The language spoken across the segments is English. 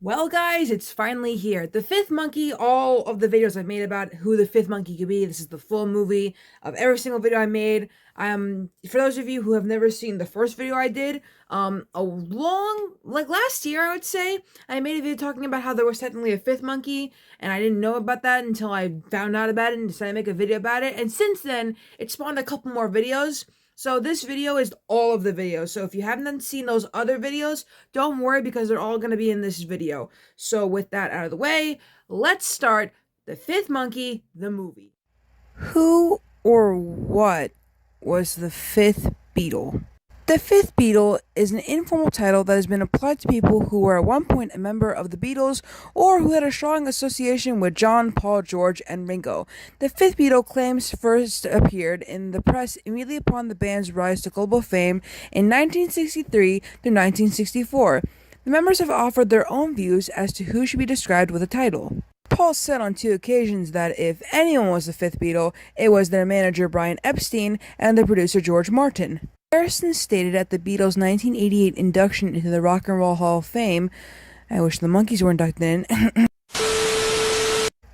Well, guys, it's finally here. The Fifth Monkey, all of the videos I've made about who the Fifth Monkey could be. This is the full movie of every single video I made. For those of you who have never seen the first video I did, like last year, I would say, I made a video talking about how there was technically a fifth monkey, and I didn't know about that until I found out about it and decided to make a video about it. And since then, it spawned a couple more videos. So this video is all of the videos. So if you haven't seen those other videos, don't worry because they're all going to be in this video. So with that out of the way, let's start The Fifth Monkey, the movie. Who or what was the fifth Beatle? The Fifth Beatle is an informal title that has been applied to people who were at one point a member of the Beatles or who had a strong association with John, Paul, George, and Ringo. The Fifth Beatle claims first appeared in the press immediately upon the band's rise to global fame in 1963 through 1964. The members have offered their own views as to who should be described with the title. Paul said on two occasions that if anyone was the fifth Beatle, it was their manager Brian Epstein and the producer George Martin. Harrison stated at the Beatles' 1988 induction into the Rock and Roll Hall of Fame, I wish the Monkees were inducted in,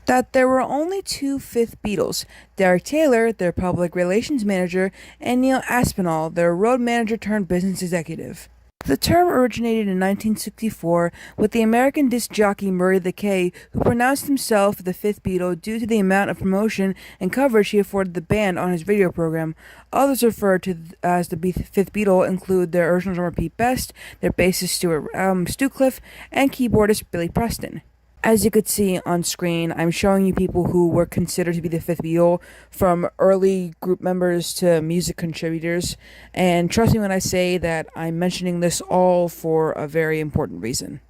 that there were only two fifth Beatles, Derek Taylor, their public relations manager, and Neil Aspinall, their road manager turned business executive. The term originated in 1964 with the American disc jockey Murray the K, who pronounced himself the fifth Beatle due to the amount of promotion and coverage he afforded the band on his radio program. Others referred to as the fifth Beatle include their original drummer Pete Best, their bassist Stuart Stewcliffe, and keyboardist Billy Preston. As you could see on screen, I'm showing you people who were considered to be the fifth Beatle, from early group members to music contributors, and trust me when I say that I'm mentioning this all for a very important reason.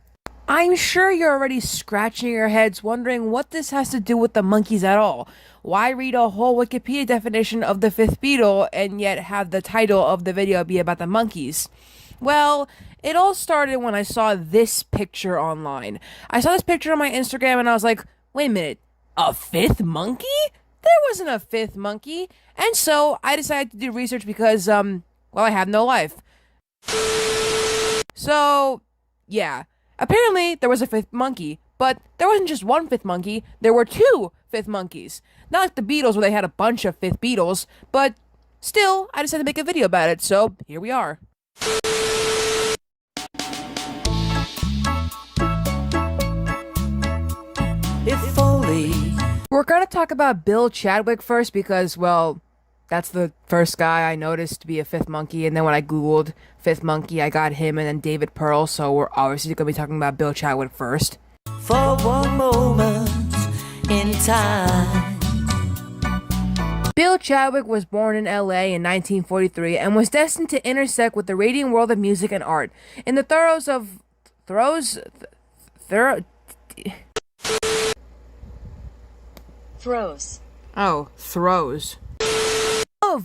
I'm sure you're already scratching your heads wondering what this has to do with the Monkees at all. Why read a whole Wikipedia definition of the fifth Beatle and yet have the title of the video be about the Monkees? Well, it all started when I saw this picture online. I saw this picture on my Instagram and I was like, wait a minute, a fifth monkey? There wasn't a fifth monkey. And so I decided to do research because, well, I have no life. So, yeah. Apparently, there was a fifth monkey, but there wasn't just one fifth monkey, there were two fifth monkeys. Not like the Beatles where they had a bunch of fifth Beatles, but still, I decided to make a video about it, so here we are. If only. We're gonna talk about Bill Chadwick first because, well, that's the first guy I noticed to be a fifth monkey, and then when I googled fifth monkey, I got him and then David Pearl, so we're obviously gonna be talking about Bill Chadwick first. For one moment in time. Bill Chadwick was born in LA in 1943 and was destined to intersect with the radiant world of music and art. In the throes of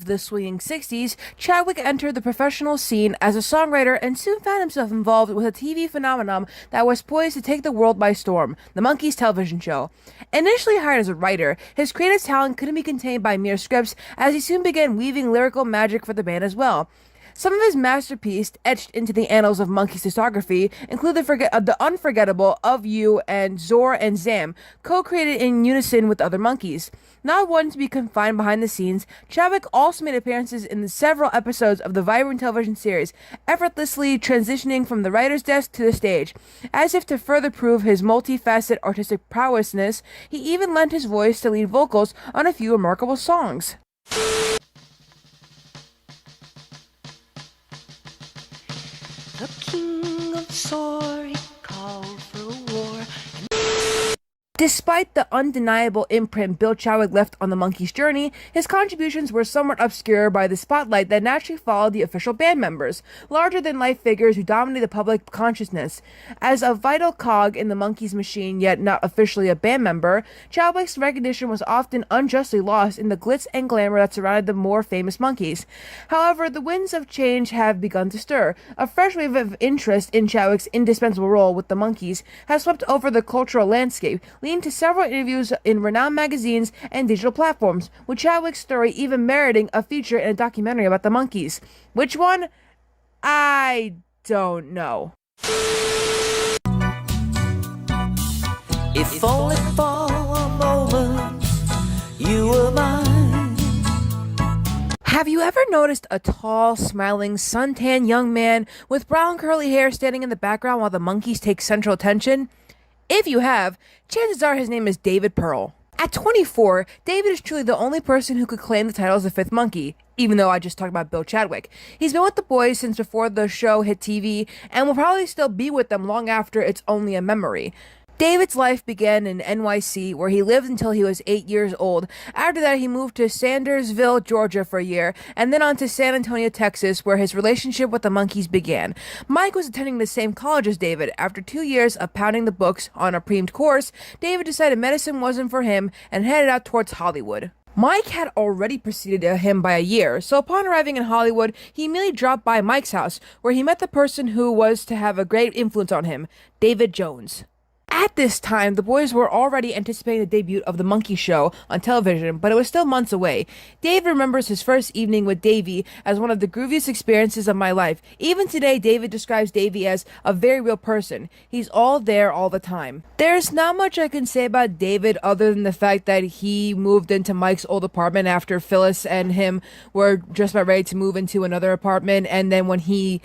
the swinging 60s, Chadwick entered the professional scene as a songwriter and soon found himself involved with a TV phenomenon that was poised to take the world by storm, the Monkees television show. Initially hired as a writer, his creative talent couldn't be contained by mere scripts as he soon began weaving lyrical magic for the band as well. Some of his masterpieces etched into the annals of Monkees discography include the unforgettable Of You and Zor and Zam, co-created in unison with other Monkees. Not one to be confined behind the scenes, Chadwick also made appearances in the several episodes of the vibrant television series, effortlessly transitioning from the writer's desk to the stage. As if to further prove his multifaceted artistic prowessness, he even lent his voice to lead vocals on a few remarkable songs. The king of sorry called for war. Despite the undeniable imprint Bill Chadwick left on the Monkees' journey, his contributions were somewhat obscured by the spotlight that naturally followed the official band members, larger-than-life figures who dominated the public consciousness. As a vital cog in the Monkees' machine, yet not officially a band member, Chadwick's recognition was often unjustly lost in the glitz and glamour that surrounded the more famous Monkees. However, the winds of change have begun to stir. A fresh wave of interest in Chadwick's indispensable role with the Monkees has swept over the cultural landscape, leading to several interviews in renowned magazines and digital platforms, with Chadwick's story even meriting a feature in a documentary about the Monkees. Which one? I don't know. If only for a moment you were mine. Have you ever noticed a tall, smiling, suntan young man with brown curly hair standing in the background while the monkeys take central attention? If you have, chances are his name is David Pearl. At 24, David is truly the only person who could claim the title as the fifth monkey, even though I just talked about Bill Chadwick. He's been with the boys since before the show hit TV, and will probably still be with them long after it's only a memory. David's life began in NYC, where he lived until he was 8 years old. After that, he moved to Sandersville, Georgia for a year, and then on to San Antonio, Texas, where his relationship with the Monkees began. Mike was attending the same college as David. After 2 years of pounding the books on a premed course, David decided medicine wasn't for him and headed out towards Hollywood. Mike had already preceded him by a year, so upon arriving in Hollywood, he immediately dropped by Mike's house, where he met the person who was to have a great influence on him, David Jones. At this time, the boys were already anticipating the debut of the Monkee Show on television, but it was still months away. Dave remembers his first evening with Davey as one of the grooviest experiences of my life. Even today, David describes Davey as a very real person. He's all there all the time. There's not much I can say about David other than the fact that he moved into Mike's old apartment after Phyllis and him were just about ready to move into another apartment, and then when he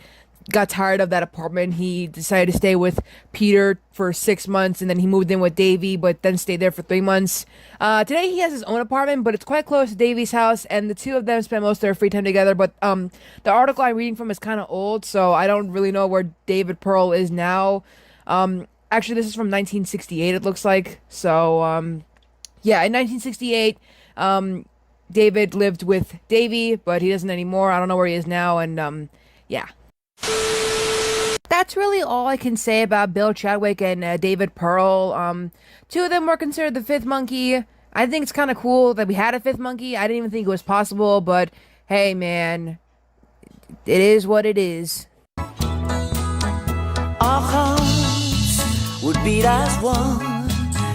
got tired of that apartment, he decided to stay with Peter for 6 months, and then he moved in with Davey, but then stayed there for 3 months. Today he has his own apartment, but it's quite close to Davey's house, and the two of them spend most of their free time together. But the article I'm reading from is kind of old, so I don't really know where David Pearl is now. Actually, this is from 1968, it looks like. So yeah, in 1968, David lived with Davey, but he doesn't anymore. I don't know where he is now, and yeah. That's really all I can say about Bill Chadwick and David Pearl. Two of them were considered the fifth monkey. I think it's kind of cool that we had a fifth monkey. I didn't even think it was possible, but hey, man, it is what it is. Our hearts would beat as one,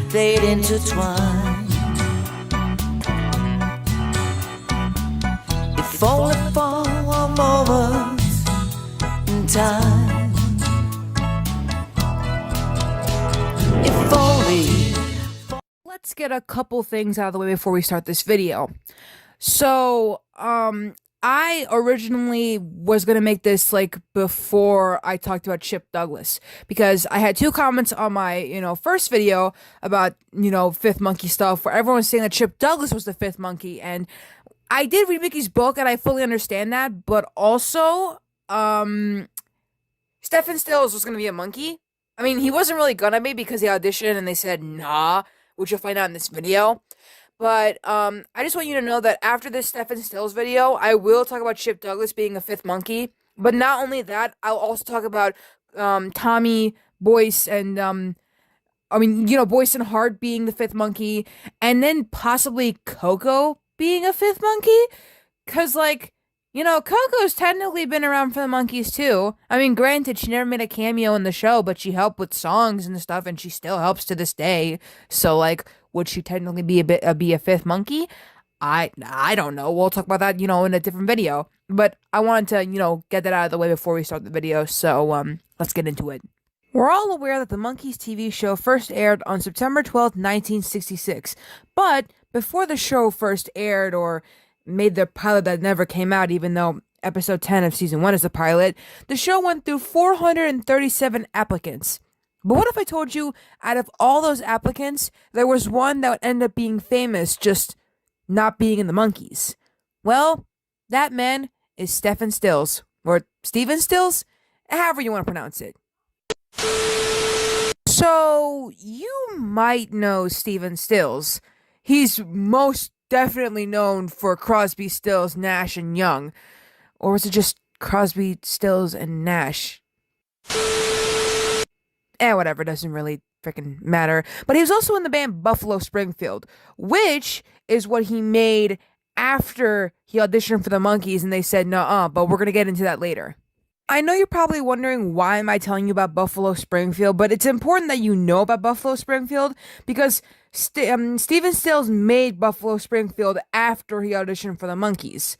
they'd intertwine. If only for a moment in time. If only. Let's get a couple things out of the way before we start this video. So, I originally was gonna make this like before I talked about Chip Douglas, because I had 2 comments on my, first video about, fifth monkey stuff, where everyone was saying that Chip Douglas was the fifth monkey, and I did read Mickey's book and I fully understand that, but also, Stephen Stills was gonna be a monkey. I mean, he wasn't really gonna be because he auditioned and they said nah, which you'll find out in this video. But I just want you to know that after this Stephen Stills video, I will talk about Chip Douglas being a fifth monkey. But not only that, I'll also talk about Tommy, Boyce, and Boyce and Hart being the fifth monkey, and then possibly Coco being a fifth monkey. Cause Coco's technically been around for the Monkees too. I mean, granted, she never made a cameo in the show, but she helped with songs and stuff, and she still helps to this day. So, would she technically be a fifth monkey? I don't know. We'll talk about that, in a different video. But I wanted to, get that out of the way before we start the video. So, let's get into it. We're all aware that the Monkees TV show first aired on September 12th, 1966. But before the show first aired or made the pilot that never came out, even though episode 10 of season 1 is the pilot, the show went through 437 applicants. But what if I told you, out of all those applicants, there was one that would end up being famous, just not being in the Monkees? Well, that man is Stephen Stills, or Steven Stills, however you want to pronounce it. So, you might know Steven Stills. He's most definitely known for Crosby, Stills, Nash, and Young. Or was it just Crosby, Stills, and Nash? Whatever, doesn't really freaking matter. But he was also in the band Buffalo Springfield, which is what he made after he auditioned for the Monkees, and they said, nuh-uh, but we're gonna get into that later. I know you're probably wondering why am I telling you about Buffalo Springfield, but it's important that you know about Buffalo Springfield because Steven Stills made Buffalo Springfield after he auditioned for the Monkees.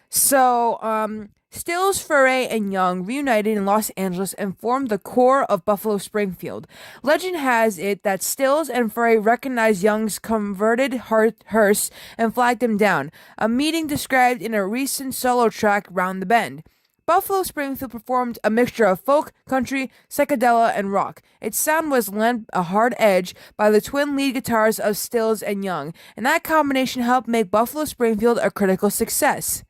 So, Stills, Furey, and Young reunited in Los Angeles and formed the core of Buffalo Springfield. Legend has it that Stills and Furey recognized Young's converted hearse and flagged him down, a meeting described in a recent solo track, Round the Bend. Buffalo Springfield performed a mixture of folk, country, psychedelic, and rock. Its sound was lent a hard edge by the twin lead guitars of Stills and Young, and that combination helped make Buffalo Springfield a critical success.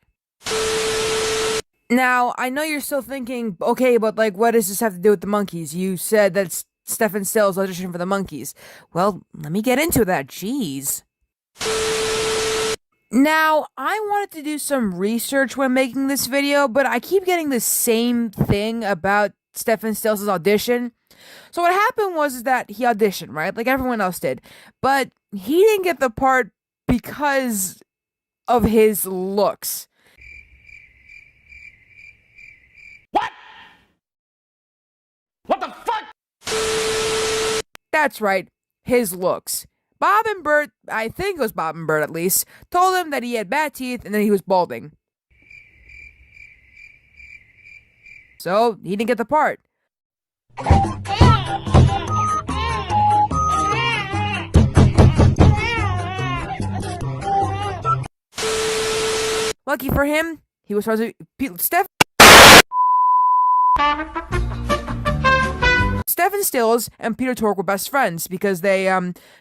Now, I know you're still thinking, okay, but like, what does this have to do with the Monkees? You said that Stephen Stills auditioned for the Monkees. Well, let me get into that. Jeez. Now, I wanted to do some research when making this video, but I keep getting the same thing about Stephen Stills' audition. So what happened was that he auditioned, right? Like everyone else did. But he didn't get the part because of his looks. What the fuck? That's right, his looks. Bob and Bert, I think it was Bob and Bert at least, told him that he had bad teeth and that he was balding. So, he didn't get the part. Lucky for him, he was supposed to Stephen Stills and Peter Tork were best friends because they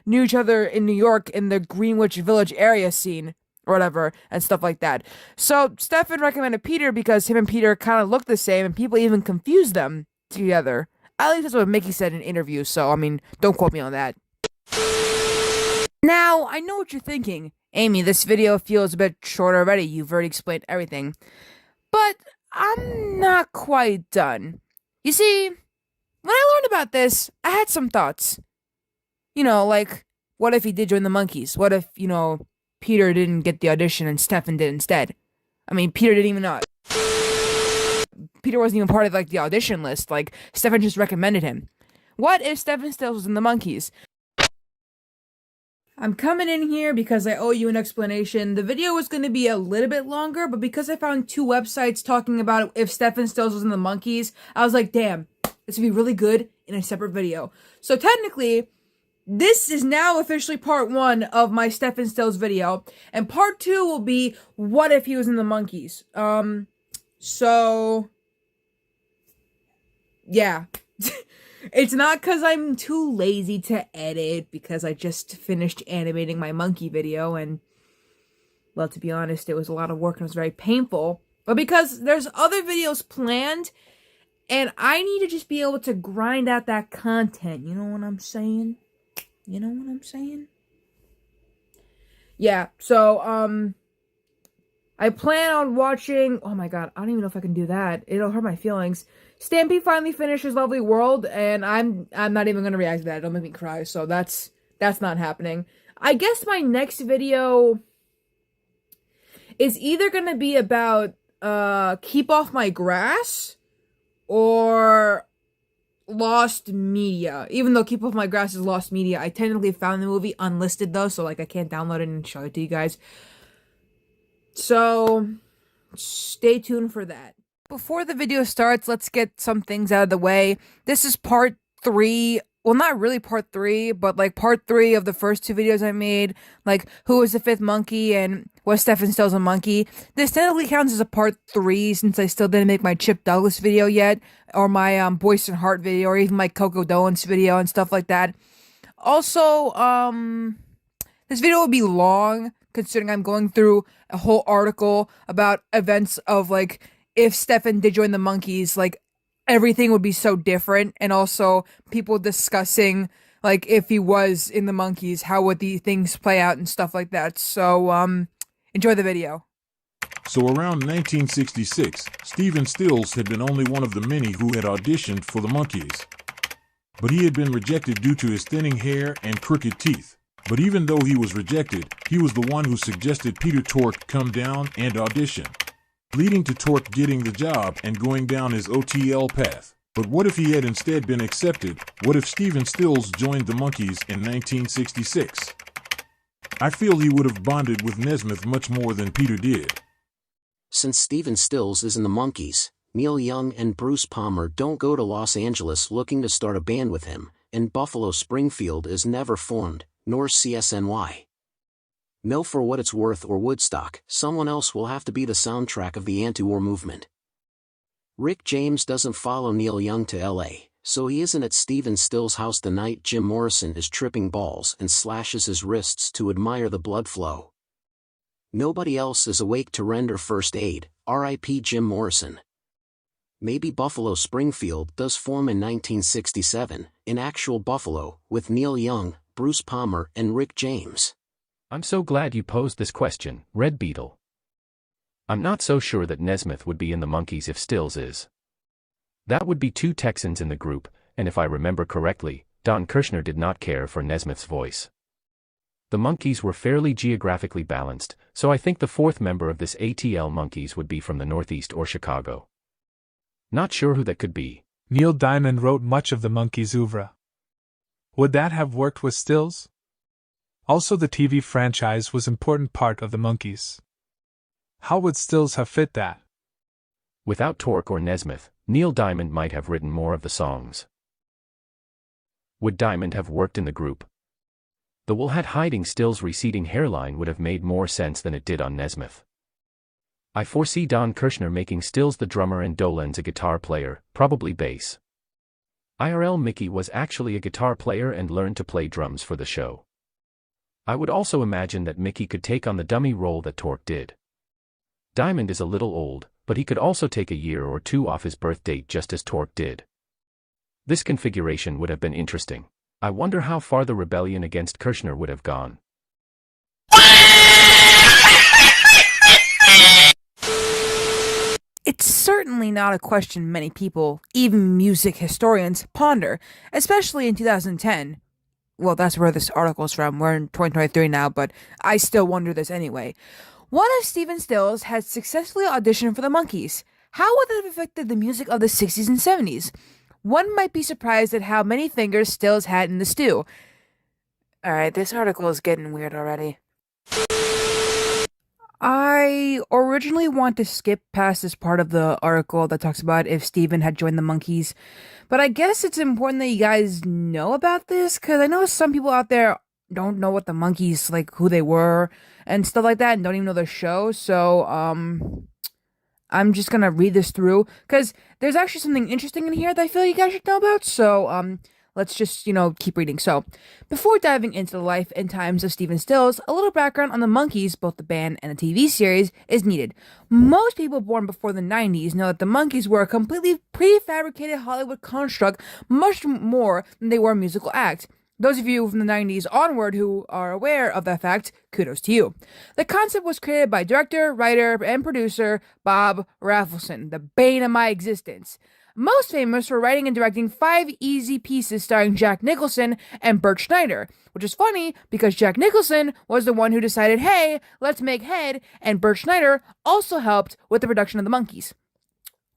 knew each other in New York in the Greenwich Village area scene or whatever and stuff like that. So Stephen recommended Peter because him and Peter kind of looked the same and people even confused them together. At least that's what Mickey said in interviews, so I mean, don't quote me on that. Now, I know what you're thinking. Amy, this video feels a bit short already. You've already explained everything. But I'm not quite done. You see, when I learned about this, I had some thoughts. You know, like, what if he did join the Monkees? What if, you know, Peter didn't get the audition and Stephen did instead? I mean, Peter didn't even know. Peter wasn't even part of, like, the audition list. Like, Stephen just recommended him. What if Stephen Stills was in the Monkees? I'm coming in here because I owe you an explanation. The video was going to be a little bit longer, but because I found 2 websites talking about if Stephen Stills was in the Monkees, I was like, damn, this would be really good in a separate video. So technically, this is now officially part 1 of my Stephen Stills video, and part 2 will be what if he was in the Monkees. So yeah. It's not because I'm too lazy to edit, because I just finished animating my Monkee video, and, well, to be honest, it was a lot of work and it was very painful. But because there's other videos planned, and I need to just be able to grind out that content, you know what I'm saying? You know what I'm saying? Yeah, so, I plan on watching, oh my god, I don't even know if I can do that. It'll hurt my feelings. Stampy finally finished his Lovely World, and I'm not even gonna react to that. Don't make me cry, so that's not happening. I guess my next video is either gonna be about, Keep Off My Grass, or Lost Media. Even though Keep Off My Grass is Lost Media, I technically found the movie unlisted though, so like I can't download it and show it to you guys. So, stay tuned for that. Before the video starts, let's get some things out of the way. This is part 3. Well, not really part 3, but like part 3 of the first 2 videos I made. Like, who was the 5th Monkee and was Stephen Stills a Monkee? This technically counts as a part 3 since I still didn't make my Chip Douglas video yet. Or my Boyce and Hart video, or even my Coco Doans video and stuff like that. Also, this video will be long, considering I'm going through a whole article about events of, like, if Stephen did join the Monkees, like, everything would be so different, and also people discussing, like, if he was in the Monkees, how would the things play out and stuff like that. So, enjoy the video. So around 1966, Stephen Stills had been only one of the many who had auditioned for the Monkees. But he had been rejected due to his thinning hair and crooked teeth. But even though he was rejected, he was the one who suggested Peter Tork come down and audition, leading to Tork getting the job and going down his OTL path. But what if he had instead been accepted? What if Stephen Stills joined the Monkees in 1966? I feel he would have bonded with Nesmith much more than Peter did. Since Stephen Stills is in the Monkees, Neil Young and Bruce Palmer don't go to Los Angeles looking to start a band with him, and Buffalo Springfield is never formed, nor CSNY. Know for what it's worth or Woodstock, someone else will have to be the soundtrack of the anti-war movement. Rick James doesn't follow Neil Young to LA, so he isn't at Stephen Stills' house the night Jim Morrison is tripping balls and slashes his wrists to admire the blood flow. Nobody else is awake to render first aid, R.I.P. Jim Morrison. Maybe Buffalo Springfield does form in 1967, in actual Buffalo, with Neil Young, Bruce Palmer and Rick James. I'm so glad you posed this question, Red Beetle. I'm not so sure that Nesmith would be in the Monkees if Stills is. That would be two Texans in the group, and if I remember correctly, Don Kirshner did not care for Nesmith's voice. The Monkees were fairly geographically balanced, so I think the fourth member of this ATL Monkees would be from the Northeast or Chicago. Not sure who that could be. Neil Diamond wrote much of the Monkees' oeuvre. Would that have worked with Stills? Also, the TV franchise was an important part of the Monkees. How would Stills have fit that? Without Tork or Nesmith, Neil Diamond might have written more of the songs. Would Diamond have worked in the group? The wool hat hiding Stills' receding hairline would have made more sense than it did on Nesmith. I foresee Don Kirshner making Stills the drummer and Dolenz a guitar player, probably bass. IRL Mickey was actually a guitar player and learned to play drums for the show. I would also imagine that Mickey could take on the dummy role that Tork did. Diamond is a little old, but he could also take a year or two off his birth date just as Tork did. This configuration would have been interesting. I wonder how far the rebellion against Kirshner would have gone. It's certainly not a question many people, even music historians, ponder, especially in 2010. Well, that's where this article's from. We're in 2023 now, but I still wonder this anyway. What if Stephen Stills had successfully auditioned for the Monkees? How would that have affected the music of the 60s and 70s? One might be surprised at how many fingers Stills had in the stew. Alright, this article is getting weird already. I originally want to skip past this part of the article that talks about if Steven had joined the Monkees, but I guess it's important that you guys know about this, because I know some people out there don't know what the Monkees, like, who they were, and stuff like that, and don't even know their show, so, I'm just gonna read this through, because there's actually something interesting in here that I feel you guys should know about, so, let's just, keep reading. So, before diving into the life and times of Stephen Stills, a little background on the Monkees, both the band and the TV series, is needed. Most people born before the 90s know that the Monkees were a completely prefabricated Hollywood construct, much more than they were a musical act. Those of you from the 90s onward who are aware of that fact, kudos to you. The concept was created by director, writer, and producer Bob Rafelson, the bane of my existence. Most famous for writing and directing 5 easy pieces starring Jack Nicholson and Bert Schneider, which is funny because Jack Nicholson was the one who decided, hey, let's make Head, and Bert Schneider also helped with the production of the Monkees.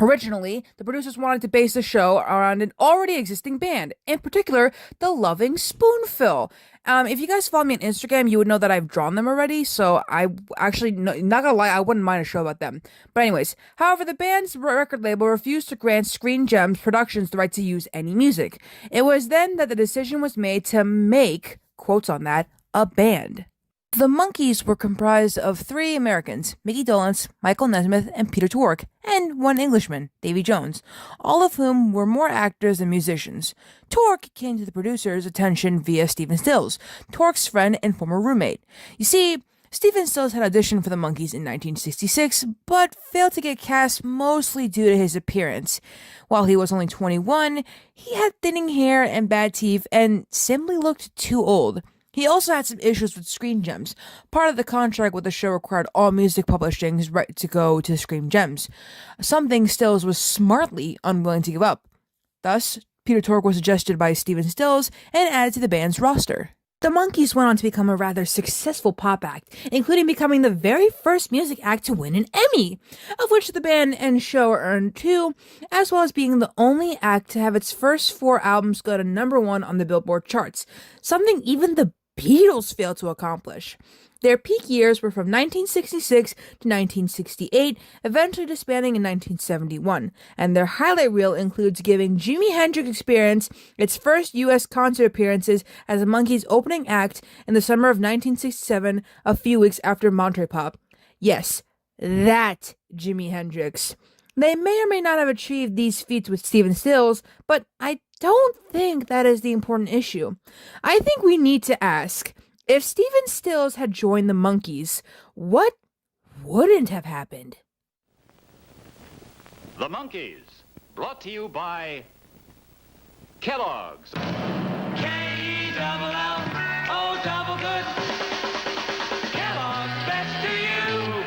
Originally, the producers wanted to base the show around an already existing band, in particular, the Loving Spoonful. If you guys follow me on Instagram, you would know that I've drawn them already, so I actually, not gonna lie, I wouldn't mind a show about them. But anyways, however, the band's record label refused to grant Screen Gems Productions the right to use any music. It was then that the decision was made to make, quotes on that, a band. The Monkees were comprised of 3 Americans, Mickey Dolenz, Michael Nesmith, and Peter Tork, and 1 Englishman, Davy Jones, all of whom were more actors than musicians. Tork came to the producers' attention via Stephen Stills, Tork's friend and former roommate. You see, Stephen Stills had auditioned for the Monkees in 1966, but failed to get cast mostly due to his appearance. While he was only 21, he had thinning hair and bad teeth, and simply looked too old. He also had some issues with Screen Gems. Part of the contract with the show required all music publishing's right to go to Screen Gems, something Stills was smartly unwilling to give up. Thus, Peter Tork was suggested by Stephen Stills and added to the band's roster. The Monkees went on to become a rather successful pop act, including becoming the very first music act to win an Emmy, of which the band and show earned 2, as well as being the only act to have its first 4 albums go to #1 on the Billboard charts, something even the Beatles failed to accomplish. Their peak years were from 1966 to 1968, eventually disbanding in 1971, and their highlight reel includes giving Jimi Hendrix Experience its first U.S. concert appearances as the Monkees' opening act in the summer of 1967, a few weeks after Monterey Pop. Yes, that Jimi Hendrix. They may or may not have achieved these feats with Stephen Stills, but I don't think that is the important issue. I think we need to ask, if Stephen Stills had joined the Monkees, what wouldn't have happened? The Monkees, brought to you by Kellogg's. K-E-double-L-O double good. Kellogg's best to you.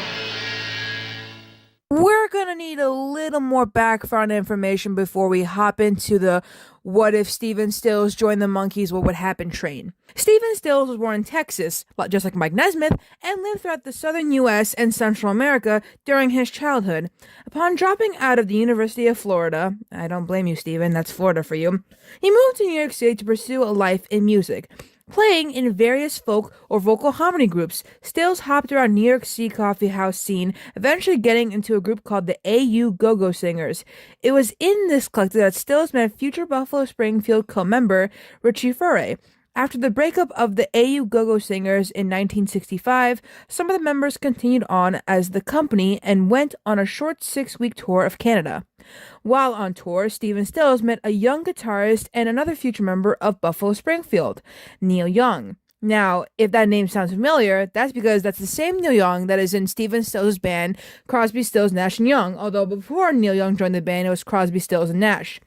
We're gonna need a little more background information before we hop into the what if Stephen Stills joined the Monkees, what would happen train. Stephen Stills was born in Texas, just like Mike Nesmith, and lived throughout the southern U.S. and Central America during his childhood. Upon dropping out of the University of Florida, I don't blame you, Stephen, that's Florida for you, he moved to New York City to pursue a life in music. Playing in various folk or vocal harmony groups, Stills hopped around New York City coffee house scene, eventually getting into a group called the AU Go-Go Singers. It was in this collective that Stills met future Buffalo Springfield co-member Richie Furay. After the breakup of the AU Go-Go Singers in 1965, some of the members continued on as the company and went on a short 6-week tour of Canada. While on tour, Stephen Stills met a young guitarist and another future member of Buffalo Springfield, Neil Young. Now, if that name sounds familiar, that's because that's the same Neil Young that is in Stephen Stills' band, Crosby, Stills, Nash & Young, although before Neil Young joined the band, it was Crosby, Stills, and Nash.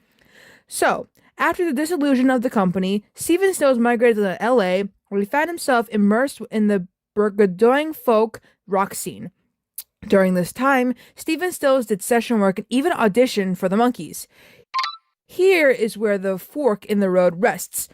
So, after the dissolution of the company, Stephen Stills migrated to LA, where he found himself immersed in the burgeoning folk rock scene. During this time, Stephen Stills did session work and even auditioned for the Monkees. Here is where the fork in the road rests.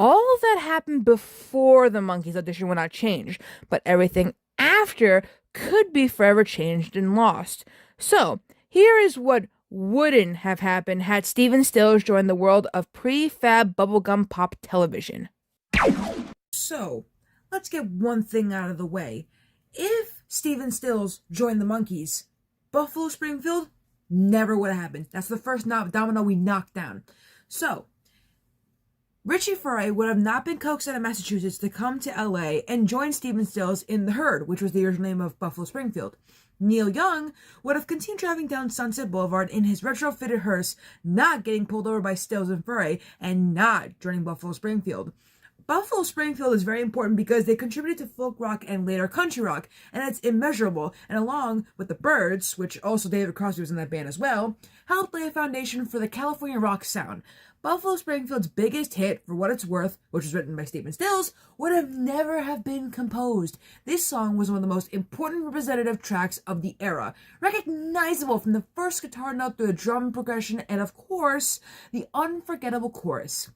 All of that happened before the Monkees audition would not change, but everything after could be forever changed and lost. So, here is what wouldn't have happened had Stephen Stills joined the world of prefab bubblegum pop television. So, let's get one thing out of the way. If Stephen Stills joined the Monkees, Buffalo Springfield never would have happened. That's the first domino we knocked down. So, Richie Furay would have not been coaxed out of Massachusetts to come to LA and join Stephen Stills in The Herd, which was the original name of Buffalo Springfield. Neil Young would have continued driving down Sunset Boulevard in his retrofitted hearse, not getting pulled over by Stills and Furay, and not joining Buffalo Springfield. Buffalo Springfield is very important because they contributed to folk rock and later country rock, and it's immeasurable, and along with the Byrds, which also David Crosby was in that band as well, helped lay a foundation for the California rock sound. Buffalo Springfield's biggest hit, For What It's Worth, which was written by Stephen Stills, would have never have been composed. This song was one of the most important representative tracks of the era, recognizable from the first guitar note to the drum progression and, of course, the unforgettable chorus.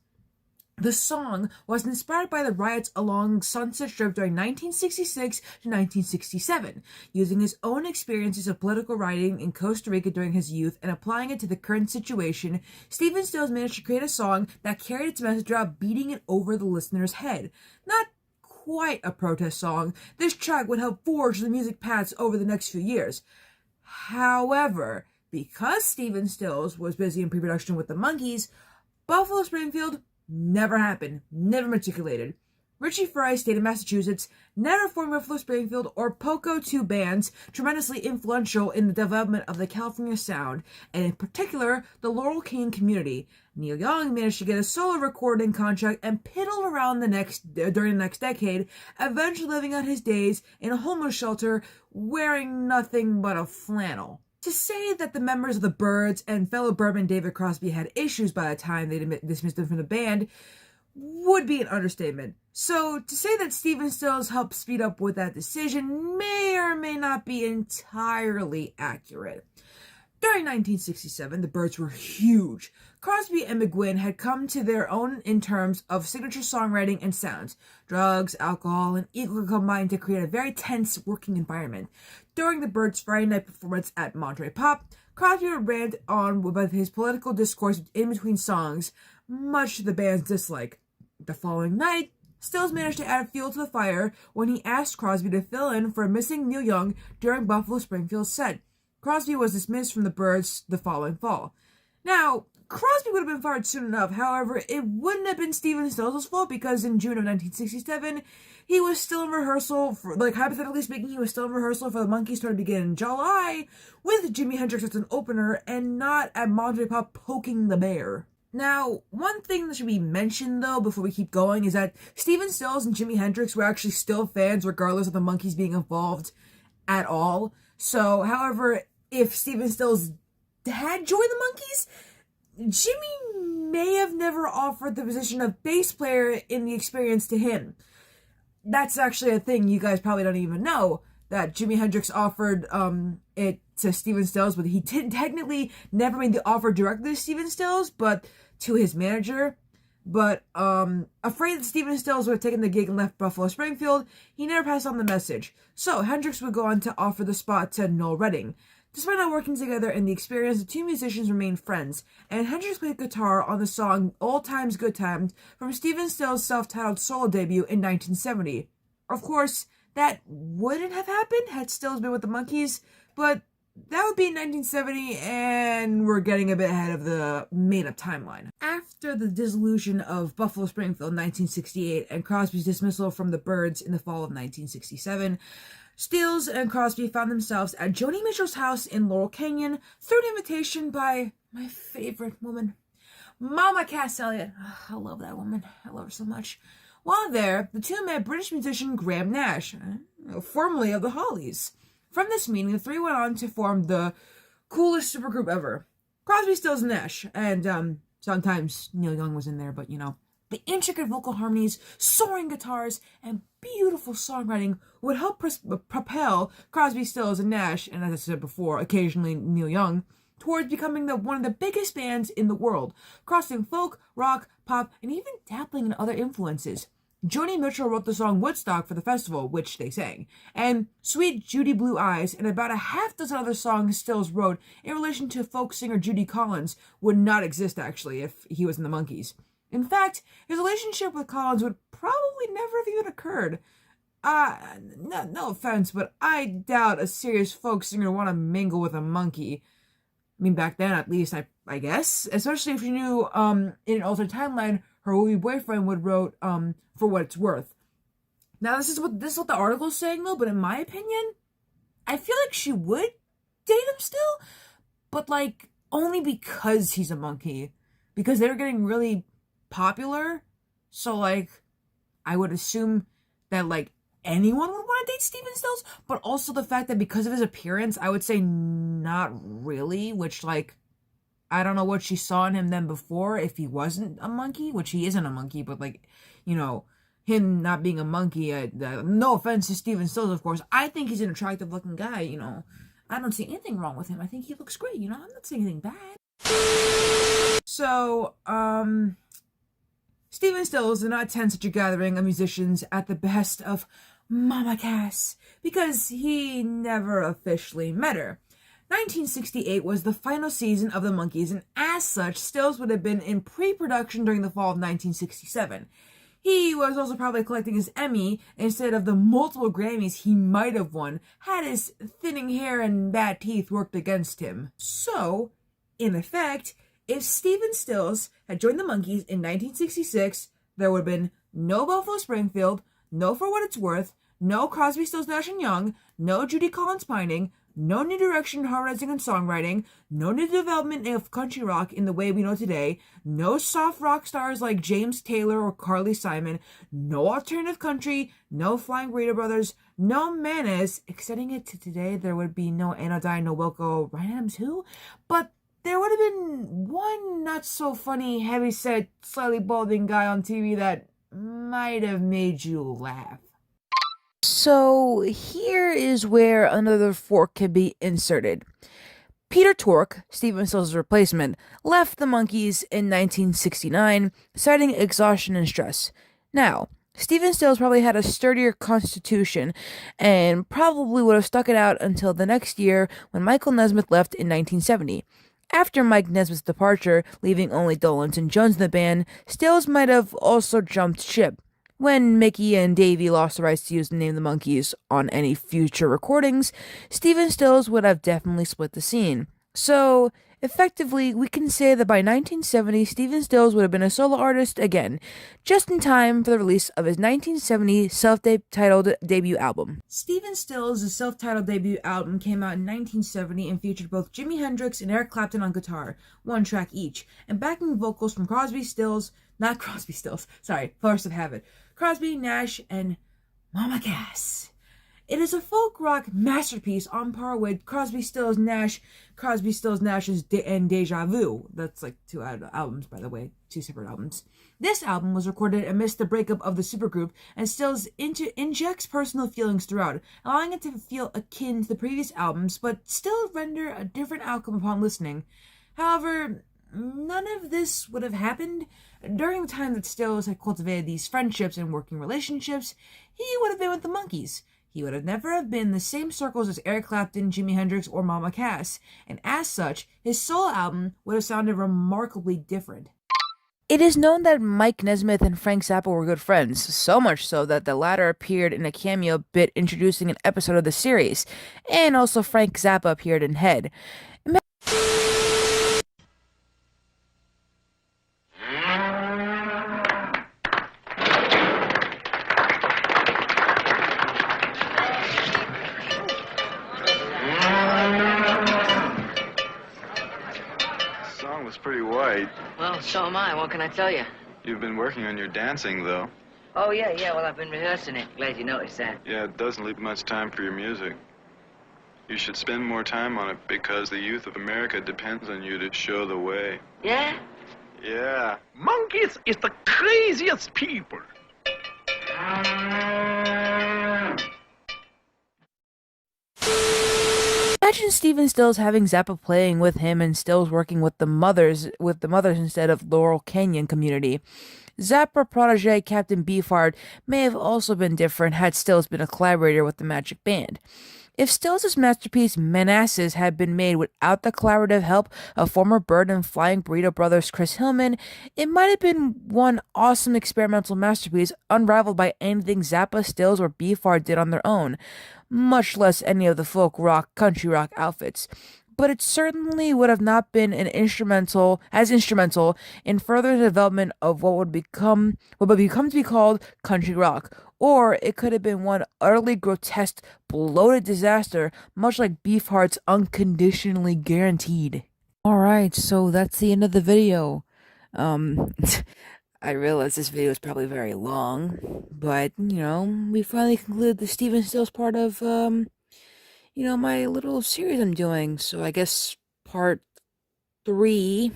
The song was inspired by the riots along Sunset Strip during 1966 to 1967, using his own experiences of political rioting in Costa Rica during his youth and applying it to the current situation. Stephen Stills managed to create a song that carried its message without beating it over the listener's head. Not quite a protest song, this track would help forge the music paths over the next few years. However, because Stephen Stills was busy in pre-production with the Monkees, Buffalo Springfield never happened, never matriculated. Richie Furay stayed in Massachusetts, never formed Buffalo Springfield or Poco, two bands tremendously influential in the development of the California sound, and in particular, the Laurel Canyon community. Neil Young managed to get a solo recording contract and piddled around during the next decade, eventually living out his days in a homeless shelter wearing nothing but a flannel. To say that the members of the Byrds and fellow Birdman David Crosby had issues by the time they dismissed them from the band would be an understatement. So to say that Stephen Stills helped speed up with that decision may or may not be entirely accurate. During 1967, the Byrds were huge. Crosby and McGuinn had come to their own in terms of signature songwriting and sounds. Drugs, alcohol, and ego combined to create a very tense working environment. During the Byrds' Friday night performance at Monterey Pop, Crosby would rant on with his political discourse in between songs, much to the band's dislike. The following night, Stills managed to add fuel to the fire when he asked Crosby to fill in for missing Neil Young during Buffalo Springfield's set. Crosby was dismissed from the Byrds the following fall. Now, Crosby would have been fired soon enough. However, it wouldn't have been Stephen Stills' fault because in June of 1967, he was still in rehearsal for, hypothetically speaking, he was still in rehearsal for the Monkees tour to begin in July with Jimi Hendrix as an opener and not at Monterey Pop poking the bear. Now, one thing that should be mentioned, though, before we keep going, is that Stephen Stills and Jimi Hendrix were actually still fans regardless of the Monkees being involved at all. So, however, if Stephen Stills had joined the Monkees, Jimmy may have never offered the position of bass player in the Experience to him. That's actually a thing you guys probably don't even know, that Jimi Hendrix offered it to Stephen Stills, but he didn't technically never made the offer directly to Stephen Stills, but to his manager. But afraid that Stephen Stills would have taken the gig and left Buffalo Springfield, he never passed on the message. So Hendrix would go on to offer the spot to Noel Redding. Despite not working together in the Experience, the two musicians remained friends, and Hendrix played guitar on the song Old Times, Good Times from Stephen Stills' self-titled solo debut in 1970. Of course, that wouldn't have happened had Stills been with the Monkees, but that would be in 1970, and we're getting a bit ahead of the made-up timeline. After the dissolution of Buffalo Springfield in 1968 and Crosby's dismissal from the Byrds in the fall of 1967, Stills and Crosby found themselves at Joni Mitchell's house in Laurel Canyon through an invitation by my favorite woman, Mama Cass Elliot. Oh, I love that woman. I love her so much. While there, the two met British musician Graham Nash, formerly of the Hollies. From this meeting, the three went on to form the coolest supergroup ever. Crosby, Stills, and Nash, and sometimes Neil Young was in there, but the intricate vocal harmonies, soaring guitars, and beautiful songwriting would help propel Crosby, Stills, and Nash, and as I said before, occasionally Neil Young, towards becoming one of the biggest bands in the world, crossing folk, rock, pop, and even dabbling in other influences. Joni Mitchell wrote the song Woodstock for the festival, which they sang, and Sweet Judy Blue Eyes and about a half dozen other songs Stills wrote in relation to folk singer Judy Collins would not exist, actually, if he was in the Monkees. In fact, his relationship with Collins would probably never have even occurred. No offense, but I doubt a serious folk singer would want to mingle with a monkey. I mean, back then, at least, I guess. Especially if you knew, in an alternate timeline, her movie boyfriend would wrote, For What It's Worth. Now, this is what the article's saying, though, but in my opinion, I feel like she would date him still, but, only because he's a monkey. Because they were getting really popular, so, I would assume that, anyone would want to date Stephen Stills, but also the fact that because of his appearance, I would say not really, which, I don't know what she saw in him then before, if he wasn't a monkey, which he isn't a monkey, but, him not being a monkey, no offense to Stephen Stills, of course, I think he's an attractive-looking guy, I don't see anything wrong with him. I think he looks great, I'm not saying anything bad. So, Stephen Stills did not attend such a gathering of musicians at the behest of Mama Cass, because he never officially met her. 1968 was the final season of the Monkees, and as such, Stills would have been in pre-production during the fall of 1967. He was also probably collecting his Emmy instead of the multiple Grammys he might have won had his thinning hair and bad teeth worked against him. So, in effect, if Stephen Stills had joined the Monkees in 1966, there would have been no Buffalo Springfield, no For What It's Worth, no Crosby, Stills, Nash & Young, no Judy Collins Pining, no new direction in harmonizing and songwriting, no new development of country rock in the way we know today, no soft rock stars like James Taylor or Carly Simon, no alternative country, no Flying Burrito Brothers, no Manis. Extending it to today, there would be no Anodyne, no Wilco, Ryan Adams who? But there would have been one not-so-funny, heavy-set, slightly balding guy on TV that might have made you laugh. So here is where another fork can be inserted. Peter Tork, Stephen Stills' replacement, left the Monkees in 1969, citing exhaustion and stress. Now, Stephen Stills probably had a sturdier constitution and probably would have stuck it out until the next year when Michael Nesmith left in 1970. After Mike Nesmith's departure, leaving only Dolenz and Jones in the band, Stills might have also jumped ship. When Mickey and Davy lost the rights to use the name the Monkees on any future recordings, Stephen Stills would have definitely split the scene. So, effectively, we can say that by 1970, Stephen Stills would have been a solo artist again, just in time for the release of his 1970 self-titled debut album. Stephen Stills' self-titled debut album came out in 1970 and featured both Jimi Hendrix and Eric Clapton on guitar, one track each, and backing vocals from Force of Habit, Crosby, Nash, and Mama Cass. It is a folk rock masterpiece on par with Crosby, Stills, Nash's and Deja Vu. That's like two albums, by the way, two separate albums. This album was recorded amidst the breakup of the supergroup, and Stills injects personal feelings throughout, allowing it to feel akin to the previous albums, but still render a different outcome upon listening. However, none of this would have happened during the time that Stills had cultivated these friendships and working relationships. He would have been with the Monkees. He would have never have been in the same circles as Eric Clapton, Jimi Hendrix, or Mama Cass, and as such, his solo album would have sounded remarkably different. It is known that Mike Nesmith and Frank Zappa were good friends, so much so that the latter appeared in a cameo bit introducing an episode of the series, and also Frank Zappa appeared in Head. Pretty white. Well, so am I. What can I tell you? You've been working on your dancing, though. Oh, yeah. Well, I've been rehearsing it. Glad you noticed that. Yeah, it doesn't leave much time for your music. You should spend more time on it because the youth of America depends on you to show the way. Yeah? Yeah. Monkees is the craziest people. Imagine Stephen Stills having Zappa playing with him and Stills working with the mothers instead of Laurel Canyon Community. Zappa protege Captain Beefheart may have also been different had Stills been a collaborator with the Magic Band. If Stills' masterpiece Manassas had been made without the collaborative help of former Bird and Flying Burrito Brothers Chris Hillman, it might have been one awesome experimental masterpiece unrivaled by anything Zappa, Stills, or Beefheart did on their own, much less any of the folk rock, country rock outfits. But it certainly would have not been instrumental in further development of what would become to be called country rock, or it could have been one utterly grotesque, bloated disaster, much like Beefheart's Unconditionally Guaranteed. Alright, so that's the end of the video. I realize this video is probably very long, but, we finally concluded the Stephen Stills part of, my little series I'm doing. So I guess part 4.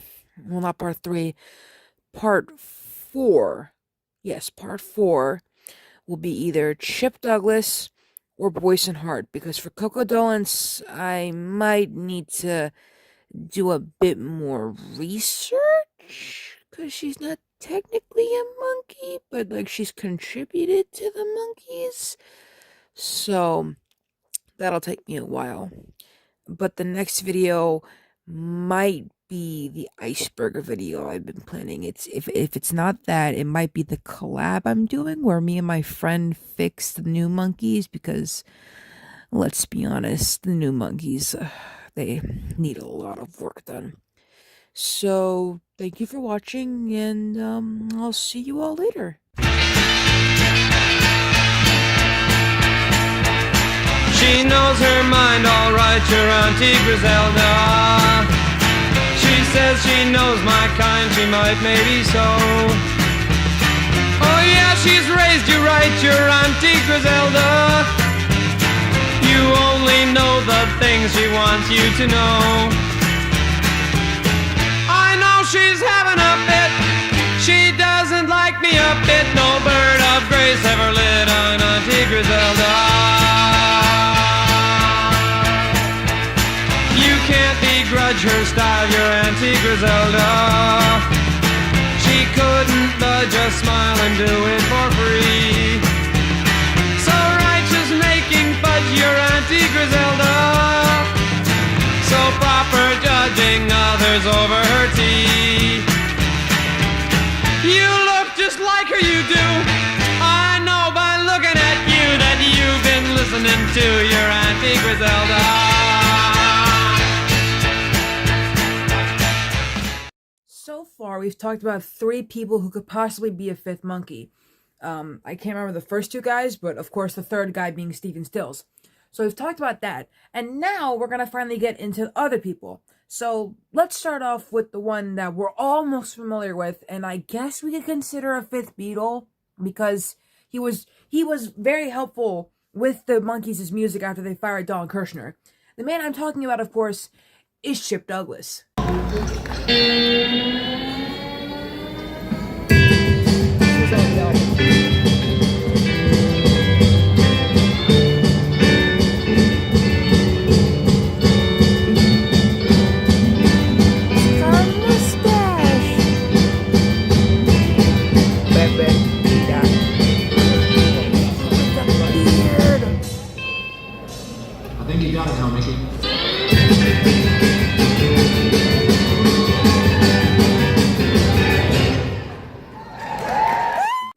Yes, part 4 will be either Chip Douglas or Boyce and Hart, because for Coco Dolance, I might need to do a bit more research, because she's not technically a monkey, but she's contributed to the Monkees. So that'll take me a while. But the next video might be the iceberg video I've been planning. If it's not that, it might be the collab I'm doing where me and my friend fix the new Monkees, because let's be honest, the new Monkees, they need a lot of work done. So thank you for watching, and I'll see you all later. She knows her mind all right, your Auntie Griselda. She says she knows my kind, she might maybe so. Oh yeah, she's raised you right, your Auntie Griselda. You only know the things she wants you to know. I know she's having a fit, she doesn't like me a bit. No bird of grace ever lit on Auntie Griselda. Can't begrudge her style, your Auntie Griselda. She couldn't budge a smile and do it for free. So righteous making fudge, your Auntie Griselda. So proper judging others over her tea. You look just like her, you do. I to your Auntie Griselda. So far, we've talked about 3 people who could possibly be a 5th Monkee. I can't remember the first 2 guys, but of course the 3rd guy being Stephen Stills. So we've talked about that, and now we're gonna finally get into other people. So let's start off with the one that we're all most familiar with, and I guess we could consider a 5th Beatle because he was very helpful with the Monkees' music after they fired Don Kirshner. The man I'm talking about, of course, is Chip Douglas. I think you got it now, Mickey.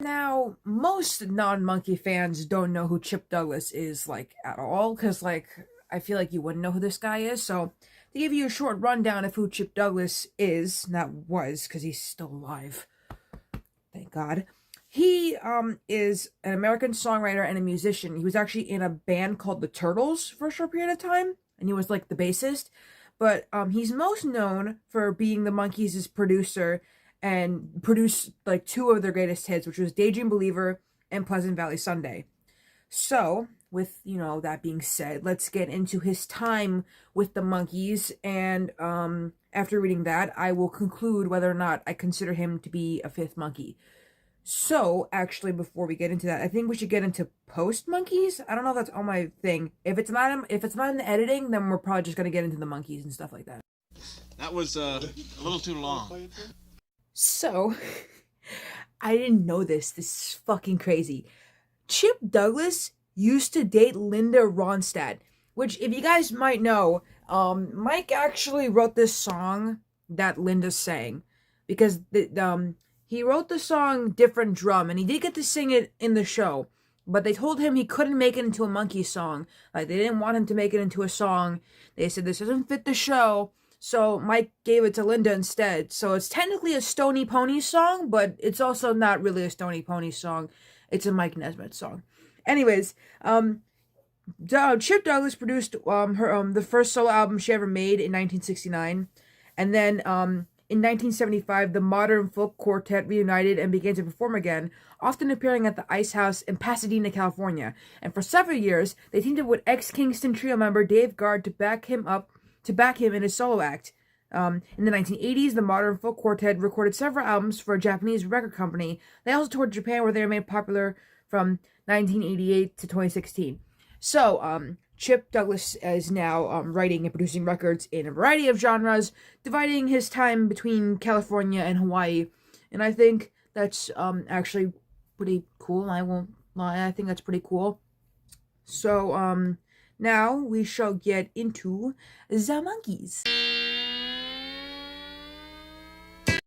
Now, most non-Monkee fans don't know who Chip Douglas is, like, at all, because, like, I feel like you wouldn't know who this guy is, so to give you a short rundown of who Chip Douglas is, not was, because he's still alive, thank God. He is an American songwriter and a musician. He was actually in a band called the Turtles for a short period of time, and he was like the bassist. But he's most known for being the Monkees' producer and produced like 2 of their greatest hits, which was Daydream Believer and Pleasant Valley Sunday. So, with that being said, let's get into his time with the Monkees, and after reading that, I will conclude whether or not I consider him to be a 5th Monkee. So, actually, before we get into that, I think we should get into post Monkees. I don't know if that's on my thing. If it's not in the editing, then we're probably just gonna get into the Monkees and stuff like that. That was a little too long. So, I didn't know this. This is fucking crazy. Chip Douglas used to date Linda Ronstadt, which, if you guys might know, Mike actually wrote this song that Linda sang, because he wrote the song Different Drum, and he did get to sing it in the show, but they told him he couldn't make it into a Monkee song. Like, they didn't want him to make it into a song. They said this doesn't fit the show, so Mike gave it to Linda instead. So it's technically a Stony Pony song, but it's also not really a Stony Pony song. It's a Mike Nesmith song. Anyways, Chip Douglas produced the first solo album she ever made in 1969, and then in 1975, the Modern Folk Quartet reunited and began to perform again, often appearing at the Ice House in Pasadena, California. And for several years, they teamed up with ex-Kingston Trio member Dave Guard to back him in his solo act. In the 1980s, the Modern Folk Quartet recorded several albums for a Japanese record company. They also toured Japan, where they were made popular from 1988 to 2016. So, Chip Douglas is now writing and producing records in a variety of genres, dividing his time between California and Hawaii. And I think that's actually pretty cool. I won't lie, I think that's pretty cool. So, now we shall get into the Monkees.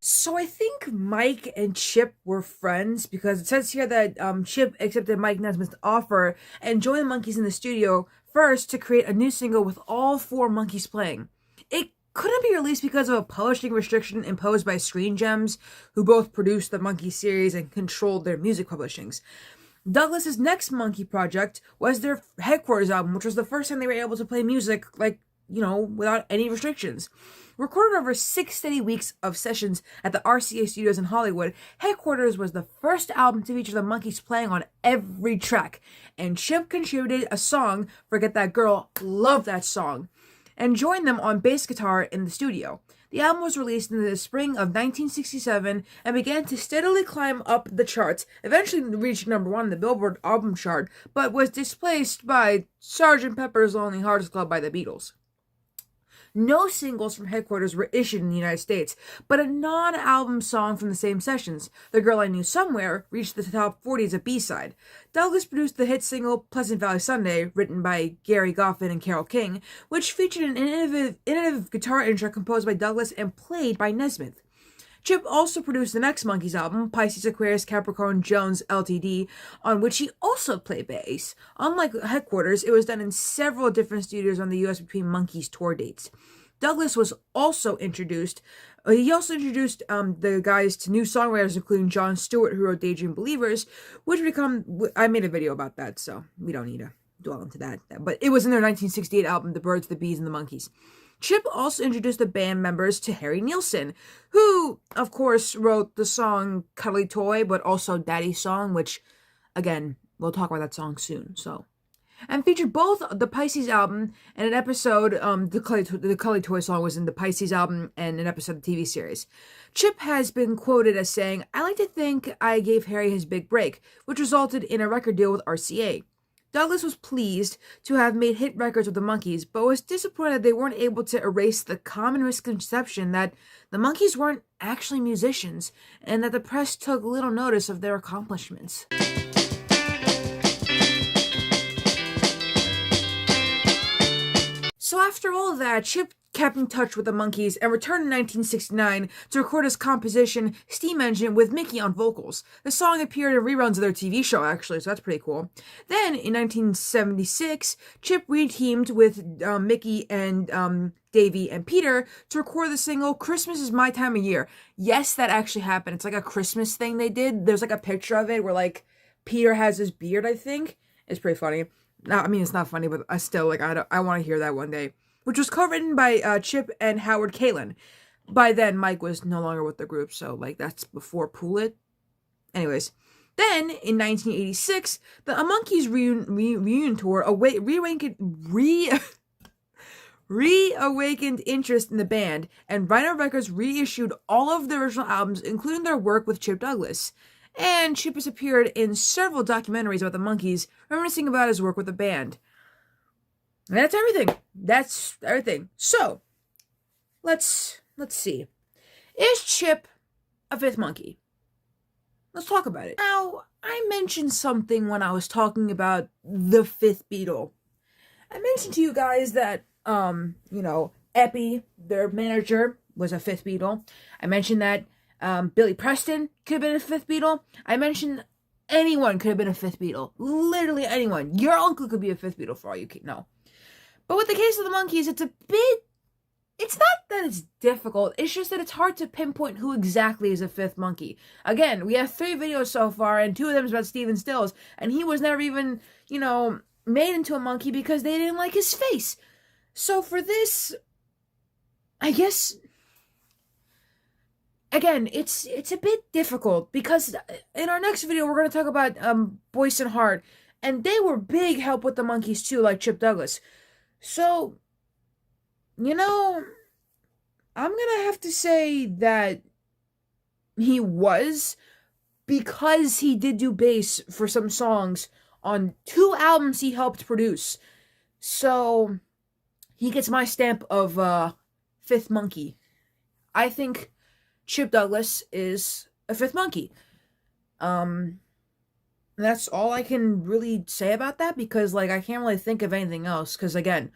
So I think Mike and Chip were friends, because it says here that Chip accepted Mike Nesmith's offer and joined the Monkees in the studio first to create a new single with all 4 Monkees playing. It couldn't be released because of a publishing restriction imposed by Screen Gems, who both produced the Monkee series and controlled their music publishings. Douglas's next Monkee project was their Headquarters album, which was the first time they were able to play music, without any restrictions. Recorded over 6 steady weeks of sessions at the RCA studios in Hollywood, Headquarters was the first album to feature the Monkees playing on every track, and Chip contributed a song, Forget That Girl, love that song, and joined them on bass guitar in the studio. The album was released in the spring of 1967 and began to steadily climb up the charts, eventually reaching number 1 in the Billboard album chart, but was displaced by Sgt. Pepper's Lonely Hearts Club by the Beatles. No singles from Headquarters were issued in the United States, but a non-album song from the same sessions, The Girl I Knew Somewhere, reached the top 40 as a B-side. Douglas produced the hit single Pleasant Valley Sunday, written by Gary Goffin and Carole King, which featured an innovative guitar intro composed by Douglas and played by Nesmith. Chip also produced the next Monkees album, Pisces Aquarius Capricorn Jones Ltd., on which he also played bass. Unlike Headquarters, it was done in several different studios on the US between Monkees tour dates. Douglas was also introduced. He also introduced the guys to new songwriters, including Jon Stewart, who wrote Daydream Believers, which I made a video about that, so we don't need to dwell into that. But it was in their 1968 album, The Birds, the Bees, and the Monkees. Chip also introduced the band members to Harry Nilsson, who, of course, wrote the song Cuddly Toy, but also Daddy's Song, which, again, we'll talk about that song soon, and featured both the Pisces album and an episode, the Cuddly Toy song was in the Pisces album and an episode of the TV series. Chip has been quoted as saying, "I like to think I gave Harry his big break, which resulted in a record deal with RCA. Douglas was pleased to have made hit records with the Monkees, but was disappointed they weren't able to erase the common misconception that the Monkees weren't actually musicians and that the press took little notice of their accomplishments." So after all of that, Chip kept in touch with the Monkees and returned in 1969 to record his composition Steam Engine with Mickey on vocals. The song appeared in reruns of their TV show, actually, so that's pretty cool. Then, in 1976, Chip re-teamed with Mickey and Davey and Peter to record the single Christmas Is My Time of Year. Yes, that actually happened. It's like a Christmas thing they did. There's like a picture of it where like Peter has his beard, I think. It's pretty funny. No, I mean, it's not funny, but I still, like, I want to hear that one day. Which was co-written by Chip and Howard Kalin. By then, Mike was no longer with the group, so, like, that's before Pool It. Anyways. Then, in 1986, the Monkees reunion tour reawakened interest in the band, and Rhino Records reissued all of the original albums, including their work with Chip Douglas. And Chip has appeared in several documentaries about the Monkees, reminiscing about his work with the band. And that's everything. That's everything. So, let's see. Is Chip a fifth Monkee? Let's talk about it. Now, I mentioned something when I was talking about the fifth Beatle. I mentioned to you guys that, Eppie, their manager, was a fifth Beatle. I mentioned that Billy Preston could have been a fifth Beatle. I mentioned anyone could have been a fifth Beatle. Literally anyone. Your uncle could be a fifth Beatle for all you know. But with the case of the Monkees, it's not that it's difficult. It's just that it's hard to pinpoint who exactly is a fifth Monkee. Again, we have 3 videos so far, and 2 of them is about Stephen Stills, and he was never even, made into a Monkee because they didn't like his face. So for this, I guess, again, it's a bit difficult because in our next video, we're going to talk about Boyce and Hart, and they were big help with the Monkees too, like Chip Douglas. So, I'm gonna have to say that he was, because he did do bass for some songs on 2 albums he helped produce. So, he gets my stamp of fifth Monkee. I think Chip Douglas is a fifth Monkee. That's all I can really say about that, because, I can't really think of anything else, because, again,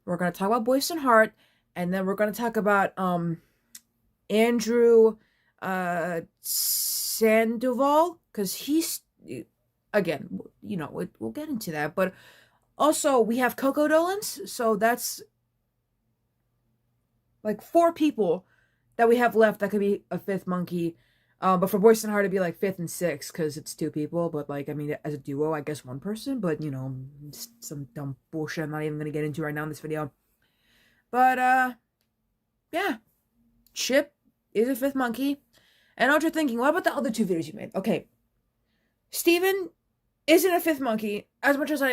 we're going to talk about Boyce and Hart, and then we're going to talk about, Andrew, Sandoval, because he's, again, we'll get into that, but also, we have Coco Dolans, so that's, 4 people that we have left that could be a fifth Monkee. But for Boyce and Hart, it'd be 5th and 6th, because it's 2 people, but as a duo, I guess 1 person, but, some dumb bullshit I'm not even gonna get into right now in this video. But, yeah. Chip is a fifth Monkee. And I know what you're thinking, what about the other 2 videos you made? Okay. Steven isn't a fifth Monkee. As much as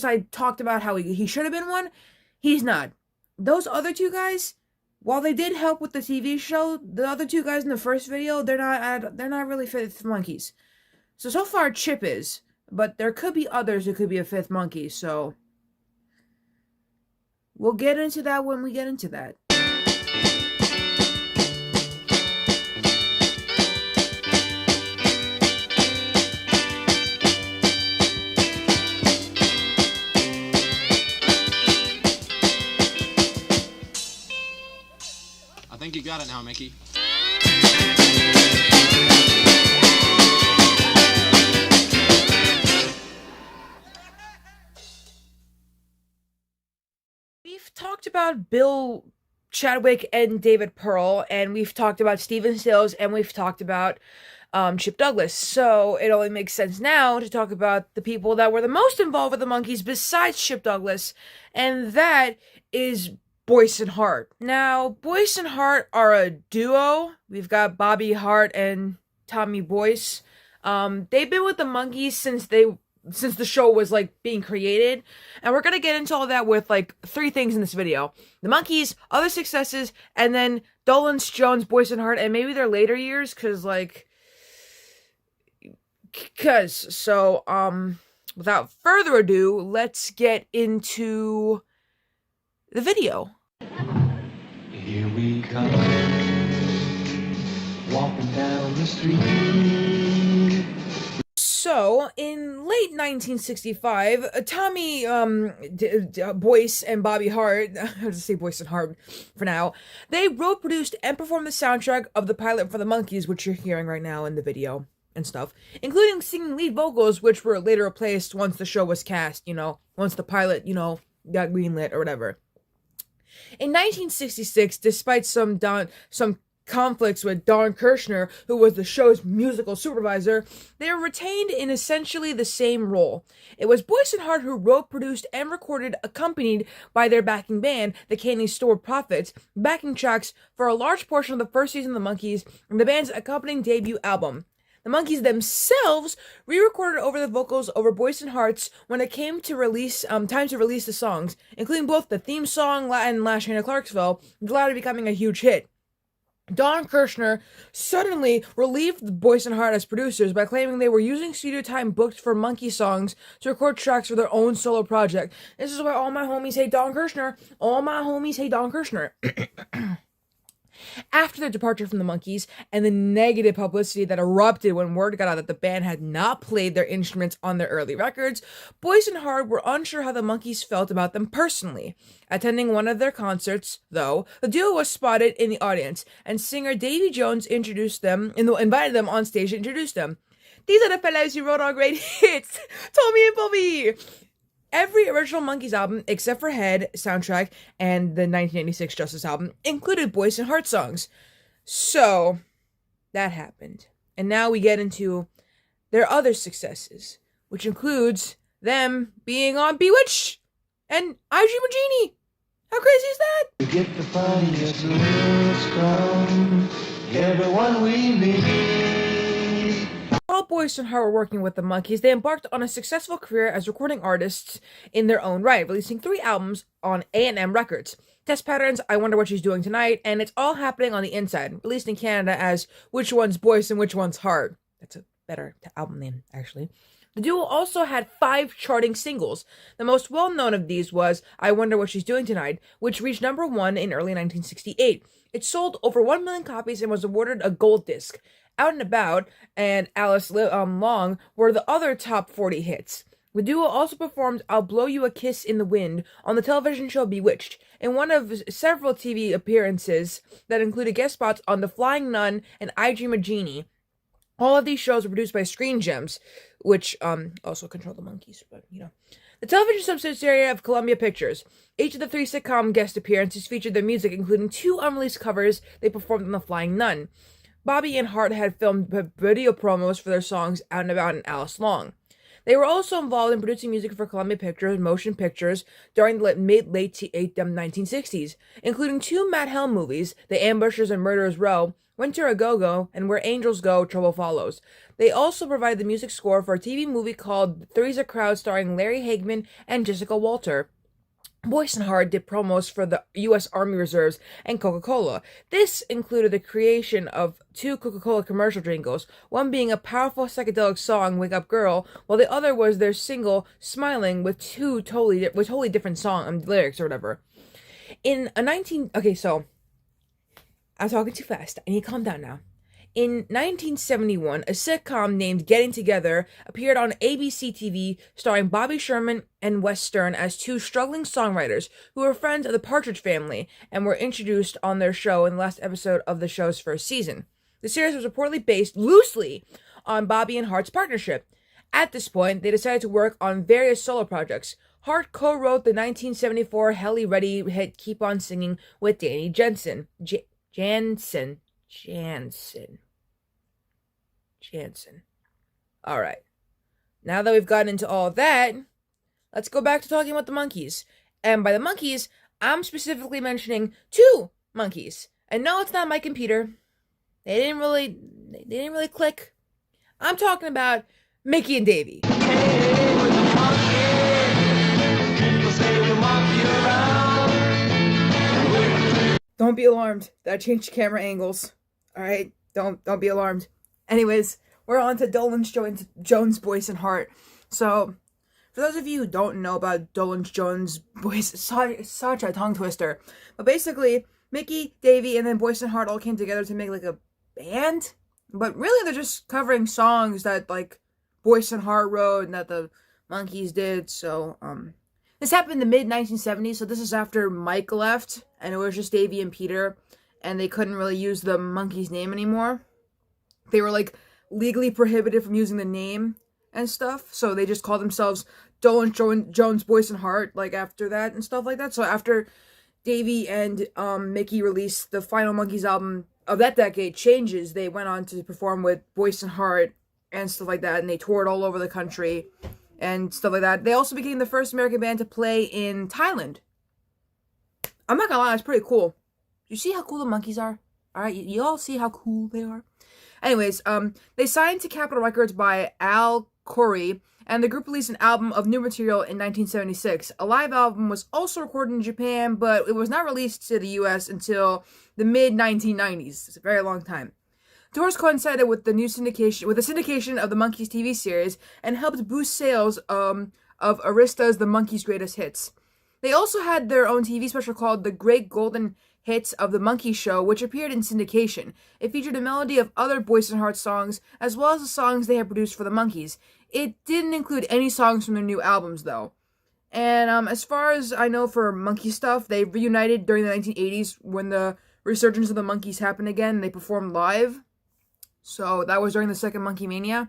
I talked about how he should have been one, he's not. Those other 2 guys, while they did help with the TV show, the other 2 guys in the first video, they're not really fifth Monkees. So far Chip is, but there could be others who could be a fifth Monkee, so we'll get into that when we get into that. I think you got it now, Mickey. talked about Bill Chadwick and David Pearl, and we've talked about Stephen Stills, and we've talked about Chip Douglas. So it only makes sense now to talk about the people that were the most involved with the Monkees besides Chip Douglas, and that is Boyce and Hart. Now, Boyce and Hart are a duo. We've got Bobby Hart and Tommy Boyce. They've been with the Monkees since the show was like being created, and we're gonna get into all that with like 3 things in this video: the Monkees, other successes, and then Dolenz, Jones, Boyce and Hart, and maybe their later years, without further ado, let's get into the video. Here we come, walking down the street. So, in late 1965, Tommy Boyce and Bobby Hart, I'll just say Boyce and Hart for now, they wrote, produced, and performed the soundtrack of the pilot for the Monkees, which you're hearing right now in the video and stuff, including singing lead vocals, which were later replaced once the show was cast, once the pilot, got greenlit or whatever. In 1966, despite some conflicts with Don Kirshner, who was the show's musical supervisor, they were retained in essentially the same role. It was Boyce and Hart who wrote, produced, and recorded, accompanied by their backing band, the Candy Store Prophets, backing tracks for a large portion of the first season of the Monkees and the band's accompanying debut album. The Monkees themselves re-recorded over the vocals over Boyce and Hart's when it came to time to release the songs, including both the theme song and Last Train to Clarksville, which later becoming a huge hit. Don Kirshner suddenly relieved Boyce and Hart as producers by claiming they were using studio time booked for Monkee songs to record tracks for their own solo project. This is why all my homies hate Don Kirshner. All my homies hate Don Kirshner. After their departure from the Monkees and the negative publicity that erupted when word got out that the band had not played their instruments on their early records, Boyce and Hart were unsure how the Monkees felt about them personally. Attending one of their concerts, though, the duo was spotted in the audience, and singer Davy Jones invited them on stage to introduce them. These are the fellows who wrote our great hits, Tommy and Bobby! Every original Monkees album, except for Head soundtrack and the 1986 Justice album, included Boyce and Hart songs. So, that happened. And now we get into their other successes, which includes them being on Bewitched and I Dream of Jeannie. How crazy is that? We get the funniest little scum, everyone we meet. While Boyce and Hart were working with the Monkees, they embarked on a successful career as recording artists in their own right, releasing 3 albums on A&M Records. Test Patterns, I Wonder What She's Doing Tonight, and It's All Happening on the Inside, released in Canada as Which One's Boyce and Which One's Hart. That's a better album name, actually. The duo also had 5 charting singles. The most well-known of these was I Wonder What She's Doing Tonight, which reached number 1 in early 1968. It sold over 1 million copies and was awarded a gold disc. Out and About and Alice Long were the other top 40 hits. The duo also performed I'll Blow You a Kiss in the Wind on the television show Bewitched, in one of several TV appearances that included guest spots on The Flying Nun and I Dream of Jeannie. All of these shows were produced by Screen Gems, which also control the Monkees, but The television subsidiary of Columbia Pictures. Each of the 3 sitcom guest appearances featured their music, including 2 unreleased covers they performed on The Flying Nun. Bobby and Hart had filmed video promos for their songs Out and About and Alice Long. They were also involved in producing music for Columbia Pictures motion pictures during the late 1960s, including 2 Matt Helm movies, The Ambushers and Murderers Row, Winter a Go-Go, and Where Angels Go, Trouble Follows. They also provided the music score for a TV movie called Three's a Crowd starring Larry Hagman and Jessica Walter. Boyce and Hart did promos for the U.S. Army Reserves and Coca-Cola. This included the creation of 2 Coca-Cola commercial jingles, one being a powerful psychedelic song, Wake Up Girl, while the other was their single, Smiling, with totally different song lyrics or whatever. So, I'm talking too fast. I need to calm down now. In 1971, a sitcom named Getting Together appeared on ABC TV, starring Bobby Sherman and Wes Stern as 2 struggling songwriters who were friends of the Partridge Family and were introduced on their show in the last episode of the show's first season. The series was reportedly based loosely on Bobby and Hart's partnership. At this point, they decided to work on various solo projects. Hart co-wrote the 1974 Helly Ready hit Keep On Singing with Danny Jansen. Jansen. Alright. Now that we've gotten into all of that, let's go back to talking about the Monkees. And by the Monkees, I'm specifically mentioning two Monkees. And no, it's not Mike and Peter. They didn't really click. I'm talking about Mickey and Davy. Don't be alarmed. That changed camera angles. Alright? Don't be alarmed. Anyways, we're on to Dolenz Jones, Boyce, and Hart. So, for those of you who don't know about Dolenz Jones, Boyce, such a tongue twister. But basically, Mickey, Davy, and then Boyce and Hart all came together to make like a band. But really, they're just covering songs that like Boyce and Hart wrote and that the Monkees did. So, this happened in the mid-1970s, so this is after Mike left, and it was just Davy and Peter, and they couldn't really use the Monkees' name anymore. They were, like, legally prohibited from using the name and stuff, so they just called themselves Dolenz Jones, Boyce, and Hart, like, after that and stuff like that. So after Davy and Mickey released the final Monkees album of that decade, Changes, they went on to perform with Boyce and Hart and stuff like that, and they toured all over the country and stuff like that. They also became the first American band to play in Thailand. I'm not gonna lie, it's pretty cool. You see how cool the Monkees are? Alright, you all see how cool they are? Anyways, they signed to Capitol Records by Al Corey, and the group released an album of new material in 1976. A live album was also recorded in Japan, but it was not released to the US until the mid-1990s. It's a very long time. Tours coincided with the syndication of the Monkees TV series and helped boost sales of Arista's The Monkees' Greatest Hits. They also had their own TV special called The Great Golden Hits of the Monkee Show, which appeared in syndication. It featured a melody of other Boyce and Hart songs, as well as the songs they had produced for the Monkees. It didn't include any songs from their new albums, though. And as far as I know for Monkee stuff, they reunited during the 1980s when the resurgence of the Monkees happened again. They performed live. So that was during the second Monkee Mania.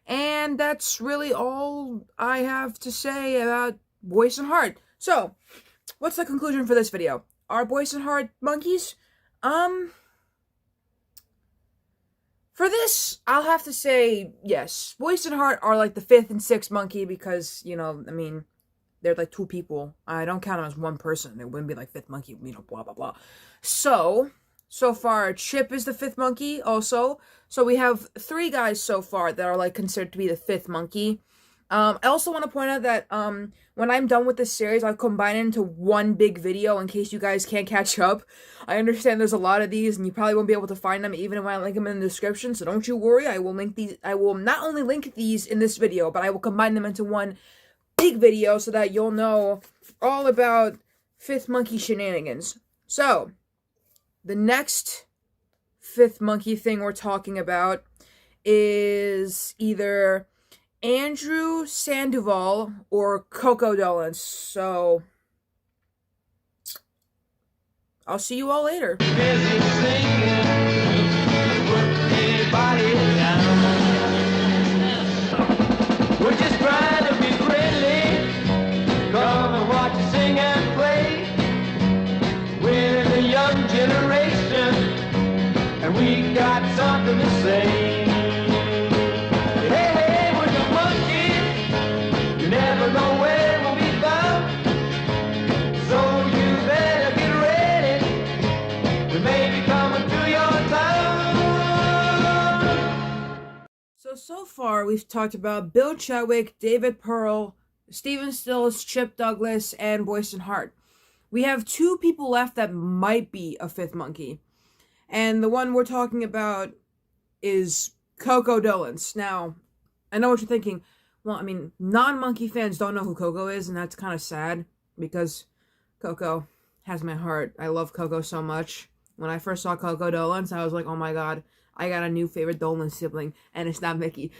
And that's really all I have to say about Boyce and Hart. So, what's the conclusion for this video? Are Boyce and Hart Monkees? For this, I'll have to say yes. Boyce and Hart are like the fifth and sixth Monkee because, you know, I mean, they're like two people. I don't count them as one person. It wouldn't be like fifth Monkee, you know, blah, blah, blah. So far, Chip is the fifth Monkee also. So we have three guys so far that are like considered to be the fifth Monkee. I also want to point out that when I'm done with this series, I'll combine it into one big video in case you guys can't catch up. I understand there's a lot of these and you probably won't be able to find them even if I link them in the description. So don't you worry, I will not only link these in this video, but I will combine them into one big video so that you'll know all about fifth Monkee shenanigans. So, the next fifth Monkee thing we're talking about is either Andrew Sandoval or Coco Dolenz. So, I'll see you all later. We're just trying to be friendly. Come and watch us sing and play. We're the young generation, and we got something to say. Hey, hey, we're the Monkees. You never know where we'll be found. So you better get ready. We may be coming to your town. So far, we've talked about Bill Chadwick, David Pearl, Stephen Stills, Chip Douglas, and Boyce and Hart. We have two people left that might be a fifth Monkee. And the one we're talking about is Coco Dolenz. Now, I know what you're thinking. Well, I mean, non-Monkee fans don't know who Coco is, and that's kind of sad, because Coco has my heart. I love Coco so much. When I first saw Coco Dolenz, I was like, oh my god, I got a new favorite Dolenz sibling, and it's not Mickey.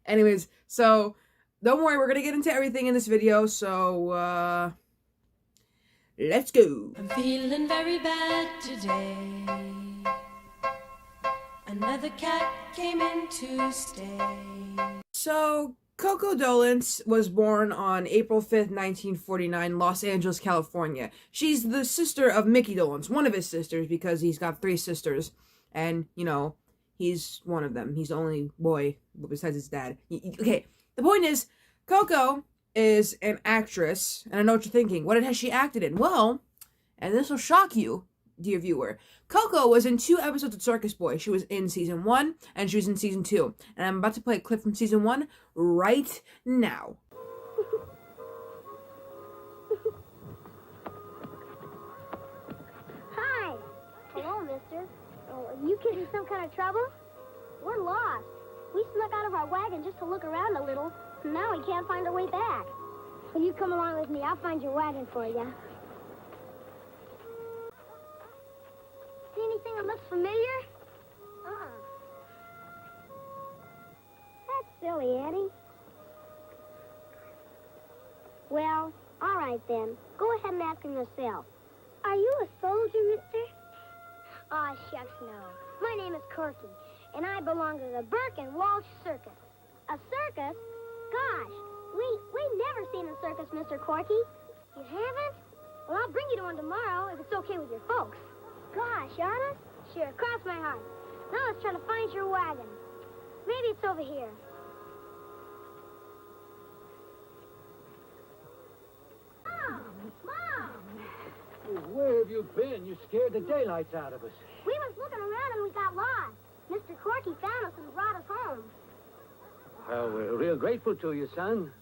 Anyways, so, don't worry, we're gonna get into everything in this video, so, let's go. I'm feeling very bad today. Another cat came in to stay. So, Coco Dolance was born on April 5th, 1949, Los Angeles, California. She's the sister of Mickey Dolance, one of his sisters, because he's got 3 sisters. And, he's one of them. He's the only boy besides his dad. Okay, the point is, Coco is an actress, and I know what you're thinking. What has she acted in? Well, and this will shock you, dear viewer, Coco was in 2 episodes of Circus Boy. She was in season 1, and she was in season 2. And I'm about to play a clip from season 1 right now. Hi. Hello, mister. Oh, are you kids in some kind of trouble? We're lost. We snuck out of our wagon just to look around a little, and now we can't find our way back. Will you come along with me? I'll find your wagon for you. See anything that looks familiar? That's silly, Eddie. Well, all right then. Go ahead and ask him yourself. Are you a soldier, mister? Aw, shucks, no. My name is Corky, and I belong to the Burke and Walsh Circus. A circus? Gosh, we never seen a circus, Mr. Corky. You haven't? Well, I'll bring you to one tomorrow if it's okay with your folks. Gosh, honest? Sure, cross my heart. Now let's try to find your wagon. Maybe it's over here. Mom! Where have you been? You scared the daylights out of us. We was looking around and we got lost. Mr. Corky found us and brought us home. Well, we're real grateful to you, son.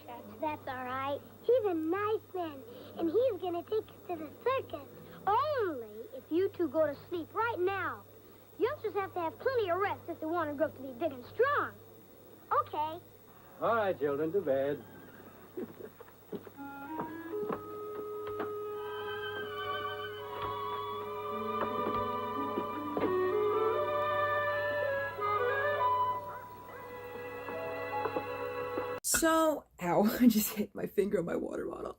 Shucks, that's all right. He's a nice man, and he's gonna take us to the circus. Only if you two go to sleep right now. Youngsters have to have plenty of rest if they want to grow up to be big and strong. Okay. All right, children, to bed. So, ow, I just hit my finger on my water bottle.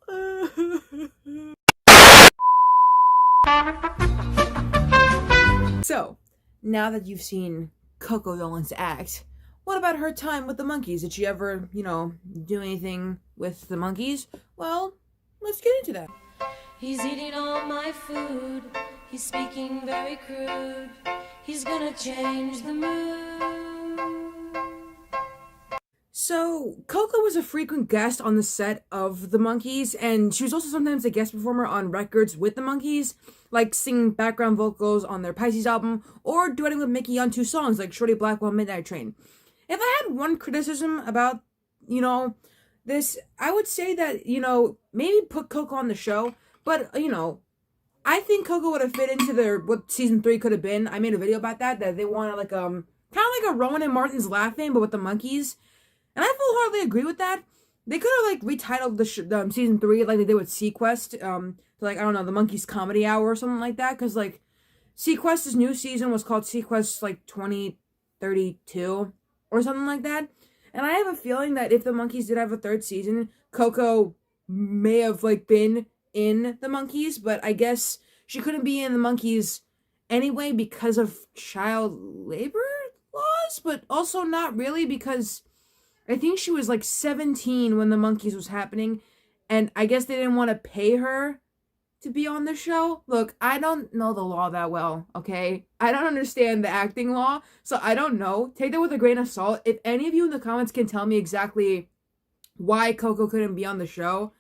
So, now that you've seen Coco Dolance act, what about her time with the Monkees? Did she ever, do anything with the Monkees? Well, let's get into that. He's eating all my food. He's speaking very crude. He's gonna change the mood. So, Coco was a frequent guest on the set of the Monkees, and she was also sometimes a guest performer on records with the Monkees, like singing background vocals on their Pisces album, or duetting with Mickey on 2 songs, like Shorty Blackwell Midnight Train. If I had one criticism about, this, I would say that, maybe put Coco on the show, but, I think Coco would have fit into what season 3 could have been. I made a video about that they wanted, like, kind of like a Rowan and Martin's Laughing, but with the Monkees. And I full-heartedly agree with that. They could have, retitled the season 3 like they did with Sequest, to, I don't know, the Monkees Comedy Hour or something like that, because, Sequest's new season was called Sequest, 2032, or something like that. And I have a feeling that if the Monkees did have a 3rd season, Coco may have, been in the Monkees, but I guess she couldn't be in the Monkees anyway because of child labor laws, but also not really because I think she was 17 when the Monkees was happening, and I guess they didn't want to pay her to be on the show. Look, I don't know the law that well, okay? I don't understand the acting law, so I don't know. Take that with a grain of salt. If any of you in the comments can tell me exactly why Coco couldn't be on the show,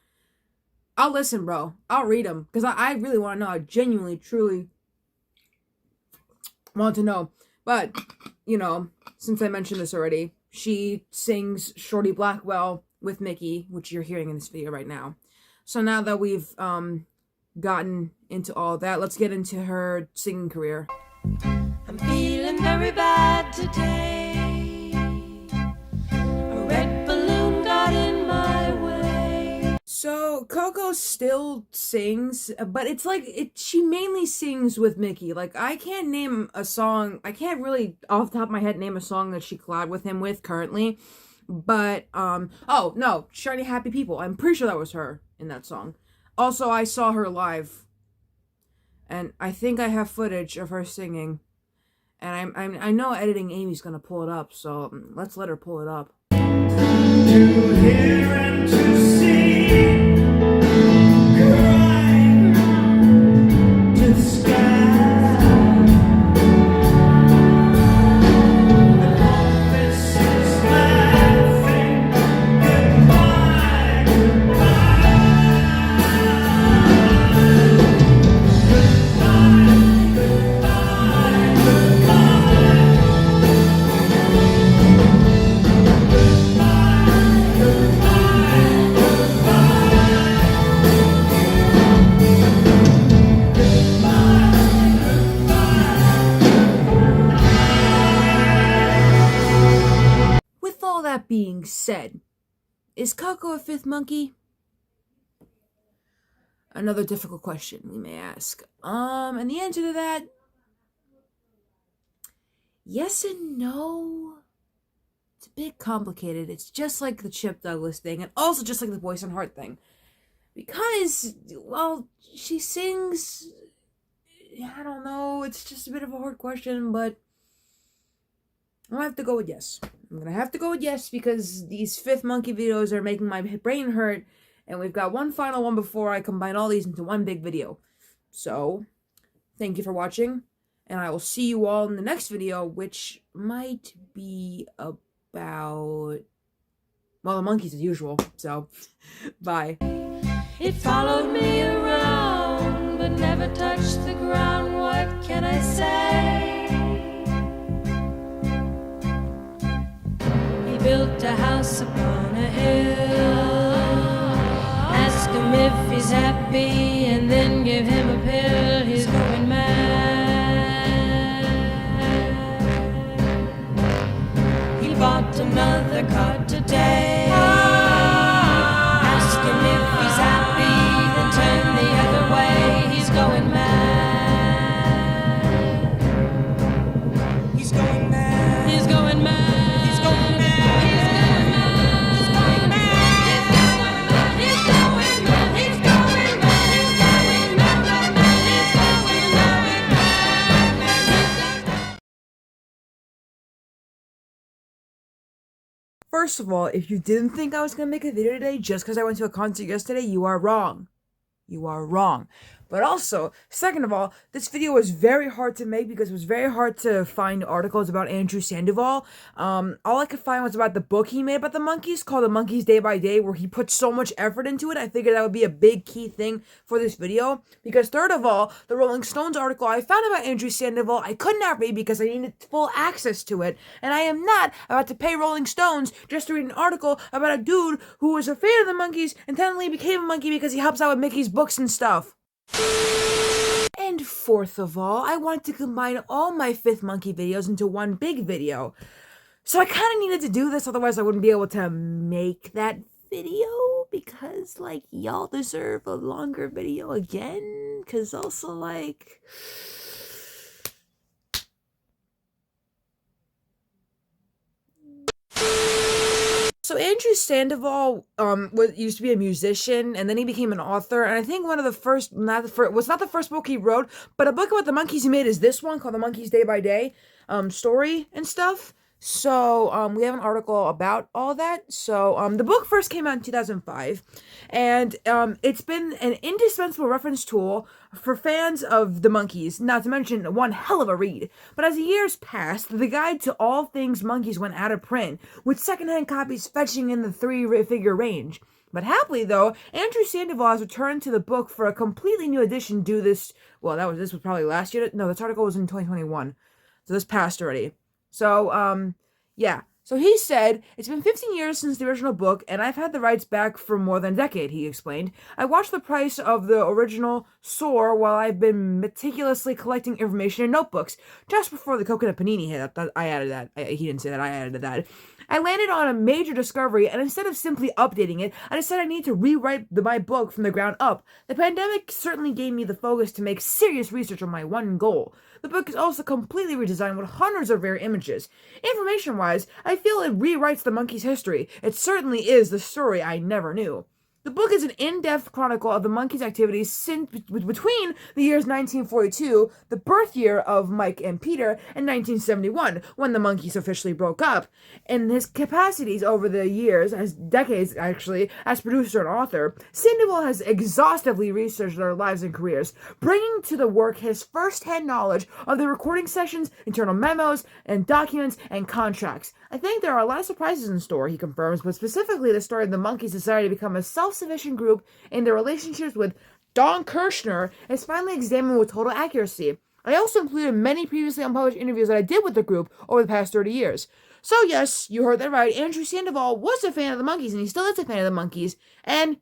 I'll listen, bro. I'll read them, because I really want to know. I genuinely, truly want to know. But, since I mentioned this already, she sings Shorty Blackwell with Mickey, which you're hearing in this video right now. So now that we've gotten into all that, let's get into her singing career. I'm feeling very bad today. A red balloon got in my way. So Coco still sings, but it's she mainly sings with Mickey. I can't name a song. I can't really off the top of my head name a song that she collabed with him with currently. But oh no, Shiny Happy People. I'm pretty sure that was her in that song. Also, I saw her live, and I think I have footage of her singing. And I know editing Amy's gonna pull it up, so let's let her pull it up. With all that being said, is Coco a fifth monkey? Another difficult question, we may ask. And the answer to that, yes and no. It's a bit complicated. It's just like the Chip Douglas thing, and also just like the Boyce and Hart thing. Because, well, she sings... I don't know, it's just a bit of a hard question, but I'm gonna have to go with yes. I'm gonna have to go with yes because these Fifth Monkee videos are making my brain hurt, and we've got one final one before I combine all these into one big video. So, thank you for watching, and I will see you all in the next video, which might be about, well, the monkeys as usual, so, bye. It followed me around, but never touched the ground. What can I say? He built a house upon a hill. Ask him if he's happy, and then give him a pill. He's going mad. He bought another car today. Ask him if he's happy, then turn the other way. He's going mad. He's going mad. He's going mad. He's going mad. He's going mad. He's going mad. He's going mad. He's going mad. He's going mad. First of all, if you didn't think I was going to make a video today just because I went to a concert yesterday, you are wrong. You are wrong. But also, second of all, this video was very hard to make because it was very hard to find articles about Andrew Sandoval. All I could find was about the book he made about the Monkees called The Monkees Day by Day, where he put so much effort into it. I figured that would be a big key thing for this video. Because third of all, the Rolling Stones article I found about Andrew Sandoval, I could not read because I needed full access to it. And I am not about to pay Rolling Stones just to read an article about a dude who was a fan of the Monkees and suddenly became a monkey because he helps out with Mickey's books and stuff. And fourth of all, I wanted to combine all my Fifth Monkey videos into one big video. So I kind of needed to do this, otherwise I wouldn't be able to make that video, because, like, y'all deserve a longer video again, because also, like... So Andrew Sandoval used to be a musician, and then he became an author, and I think one of the first, not the first book he wrote, but a book about the Monkees he made is this one, called The Monkees Day by Day, story and stuff. So, we have an article about all that. So, the book first came out in 2005, and it's been an indispensable reference tool for fans of the Monkees, not to mention one hell of a read. But as the years passed, the guide to all things Monkees went out of print, with secondhand copies fetching in the three-figure range. But happily, though, Andrew Sandoval has returned to the book for a completely new edition due this, well, this was probably last year. No, this article was in 2021. So this passed already. So, yeah. So he said, "It's been 15 years since the original book, and I've had the rights back for more than a decade," he explained. "I watched the price of the original soar while I've been meticulously collecting information in notebooks. Just before the Coconut Panini hit, I added that. He didn't say that, I added that. I landed on a major discovery, and instead of simply updating it, I decided I need to rewrite my book from the ground up. The pandemic certainly gave me the focus to make serious research on my one goal. The book is also completely redesigned with hundreds of rare images. Information-wise, I feel it rewrites the Monkees' history. It certainly is the story I never knew." The book is an in-depth chronicle of the Monkees' activities since between the years 1942, the birth year of Mike and Peter, and 1971, when the Monkees officially broke up. In his capacities over the years, as decades actually, as producer and author, Sandoval has exhaustively researched their lives and careers, bringing to the work his first-hand knowledge of the recording sessions, internal memos, and documents, and contracts. I think there are a lot of surprises in store, he confirms, but specifically the story of the Monkees' desire to become a self-sufficient group and their relationships with Don Kirshner is finally examined with total accuracy. I also included many previously unpublished interviews that I did with the group over the past 30 years. So yes, you heard that right, Andrew Sandoval was a fan of the Monkees, and he still is a fan of the Monkees, and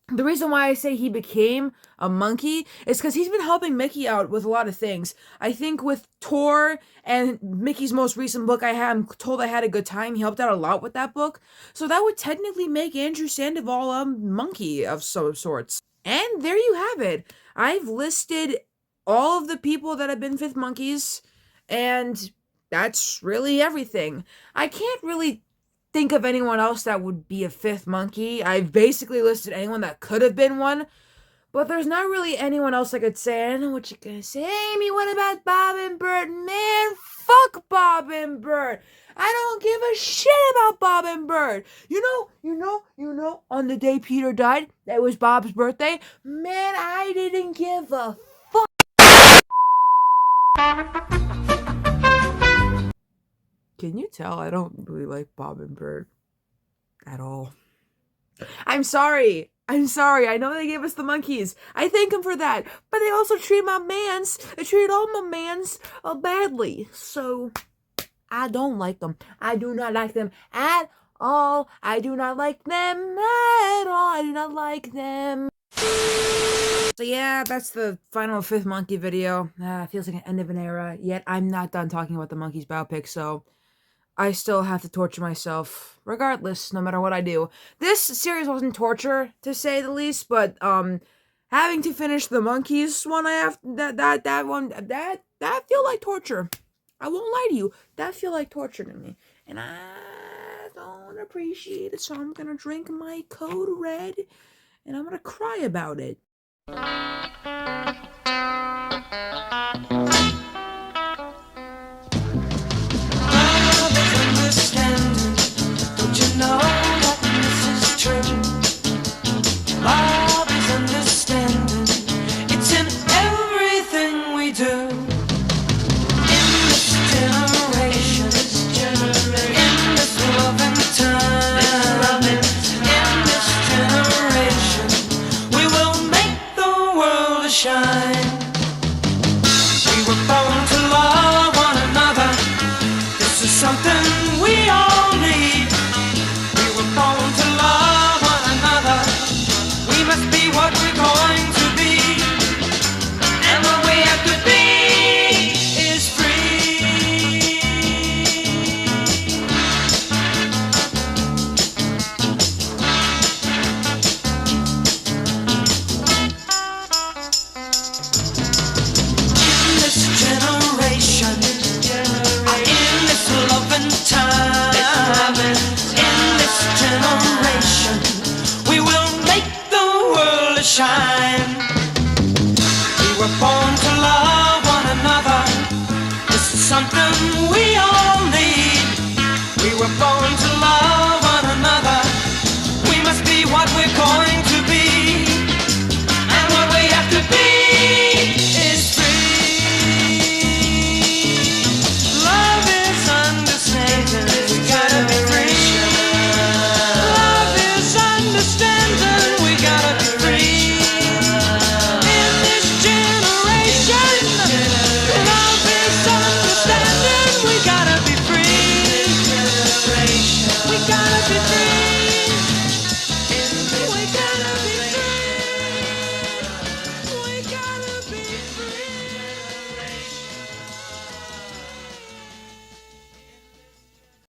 the reason why I say he became a Monkee is because he's been helping Mickey out with a lot of things. I think with Tor and Mickey's most recent book, I'm Told I Had a Good Time, he helped out a lot with that book. So that would technically make Andrew Sandoval a Monkee of some sorts. And there you have it. I've listed all of the people that have been Fifth Monkees, and that's really everything. I can't really think of anyone else that would be a fifth Monkee. I've basically listed anyone that could have been one, but there's not really anyone else I could say. I don't know what you're gonna say. Amy, what about Bob and Bert? Man, fuck Bob and Bert. I don't give a shit about Bob and Bert. You know, on the day Peter died, that was Bob's birthday. Man, I didn't give a fuck. Can you tell I don't really like Bob and Bert at all? I'm sorry. I know they gave us the Monkees. I thank them for that. But they also treated all my mans badly. So, I don't like them. I do not like them at all. I do not like them at all. I do not like them. So yeah, that's the final Fifth Monkee video. Feels like an end of an era. Yet I'm not done talking about the Monkees biopic, so I still have to torture myself, regardless, no matter what I do. This series wasn't torture, to say the least, but having to finish the Monkees one, that feel like torture. I won't lie to you, that feel like torture to me, and I don't appreciate it. So I'm gonna drink my Code Red, and I'm gonna cry about it. Shine. We were born to love one another. This is something we all need. We were born to love one another. We must be what we're going to be. And what we have to be is free. Shine. We were born to love one another. This is something we all need. We were born to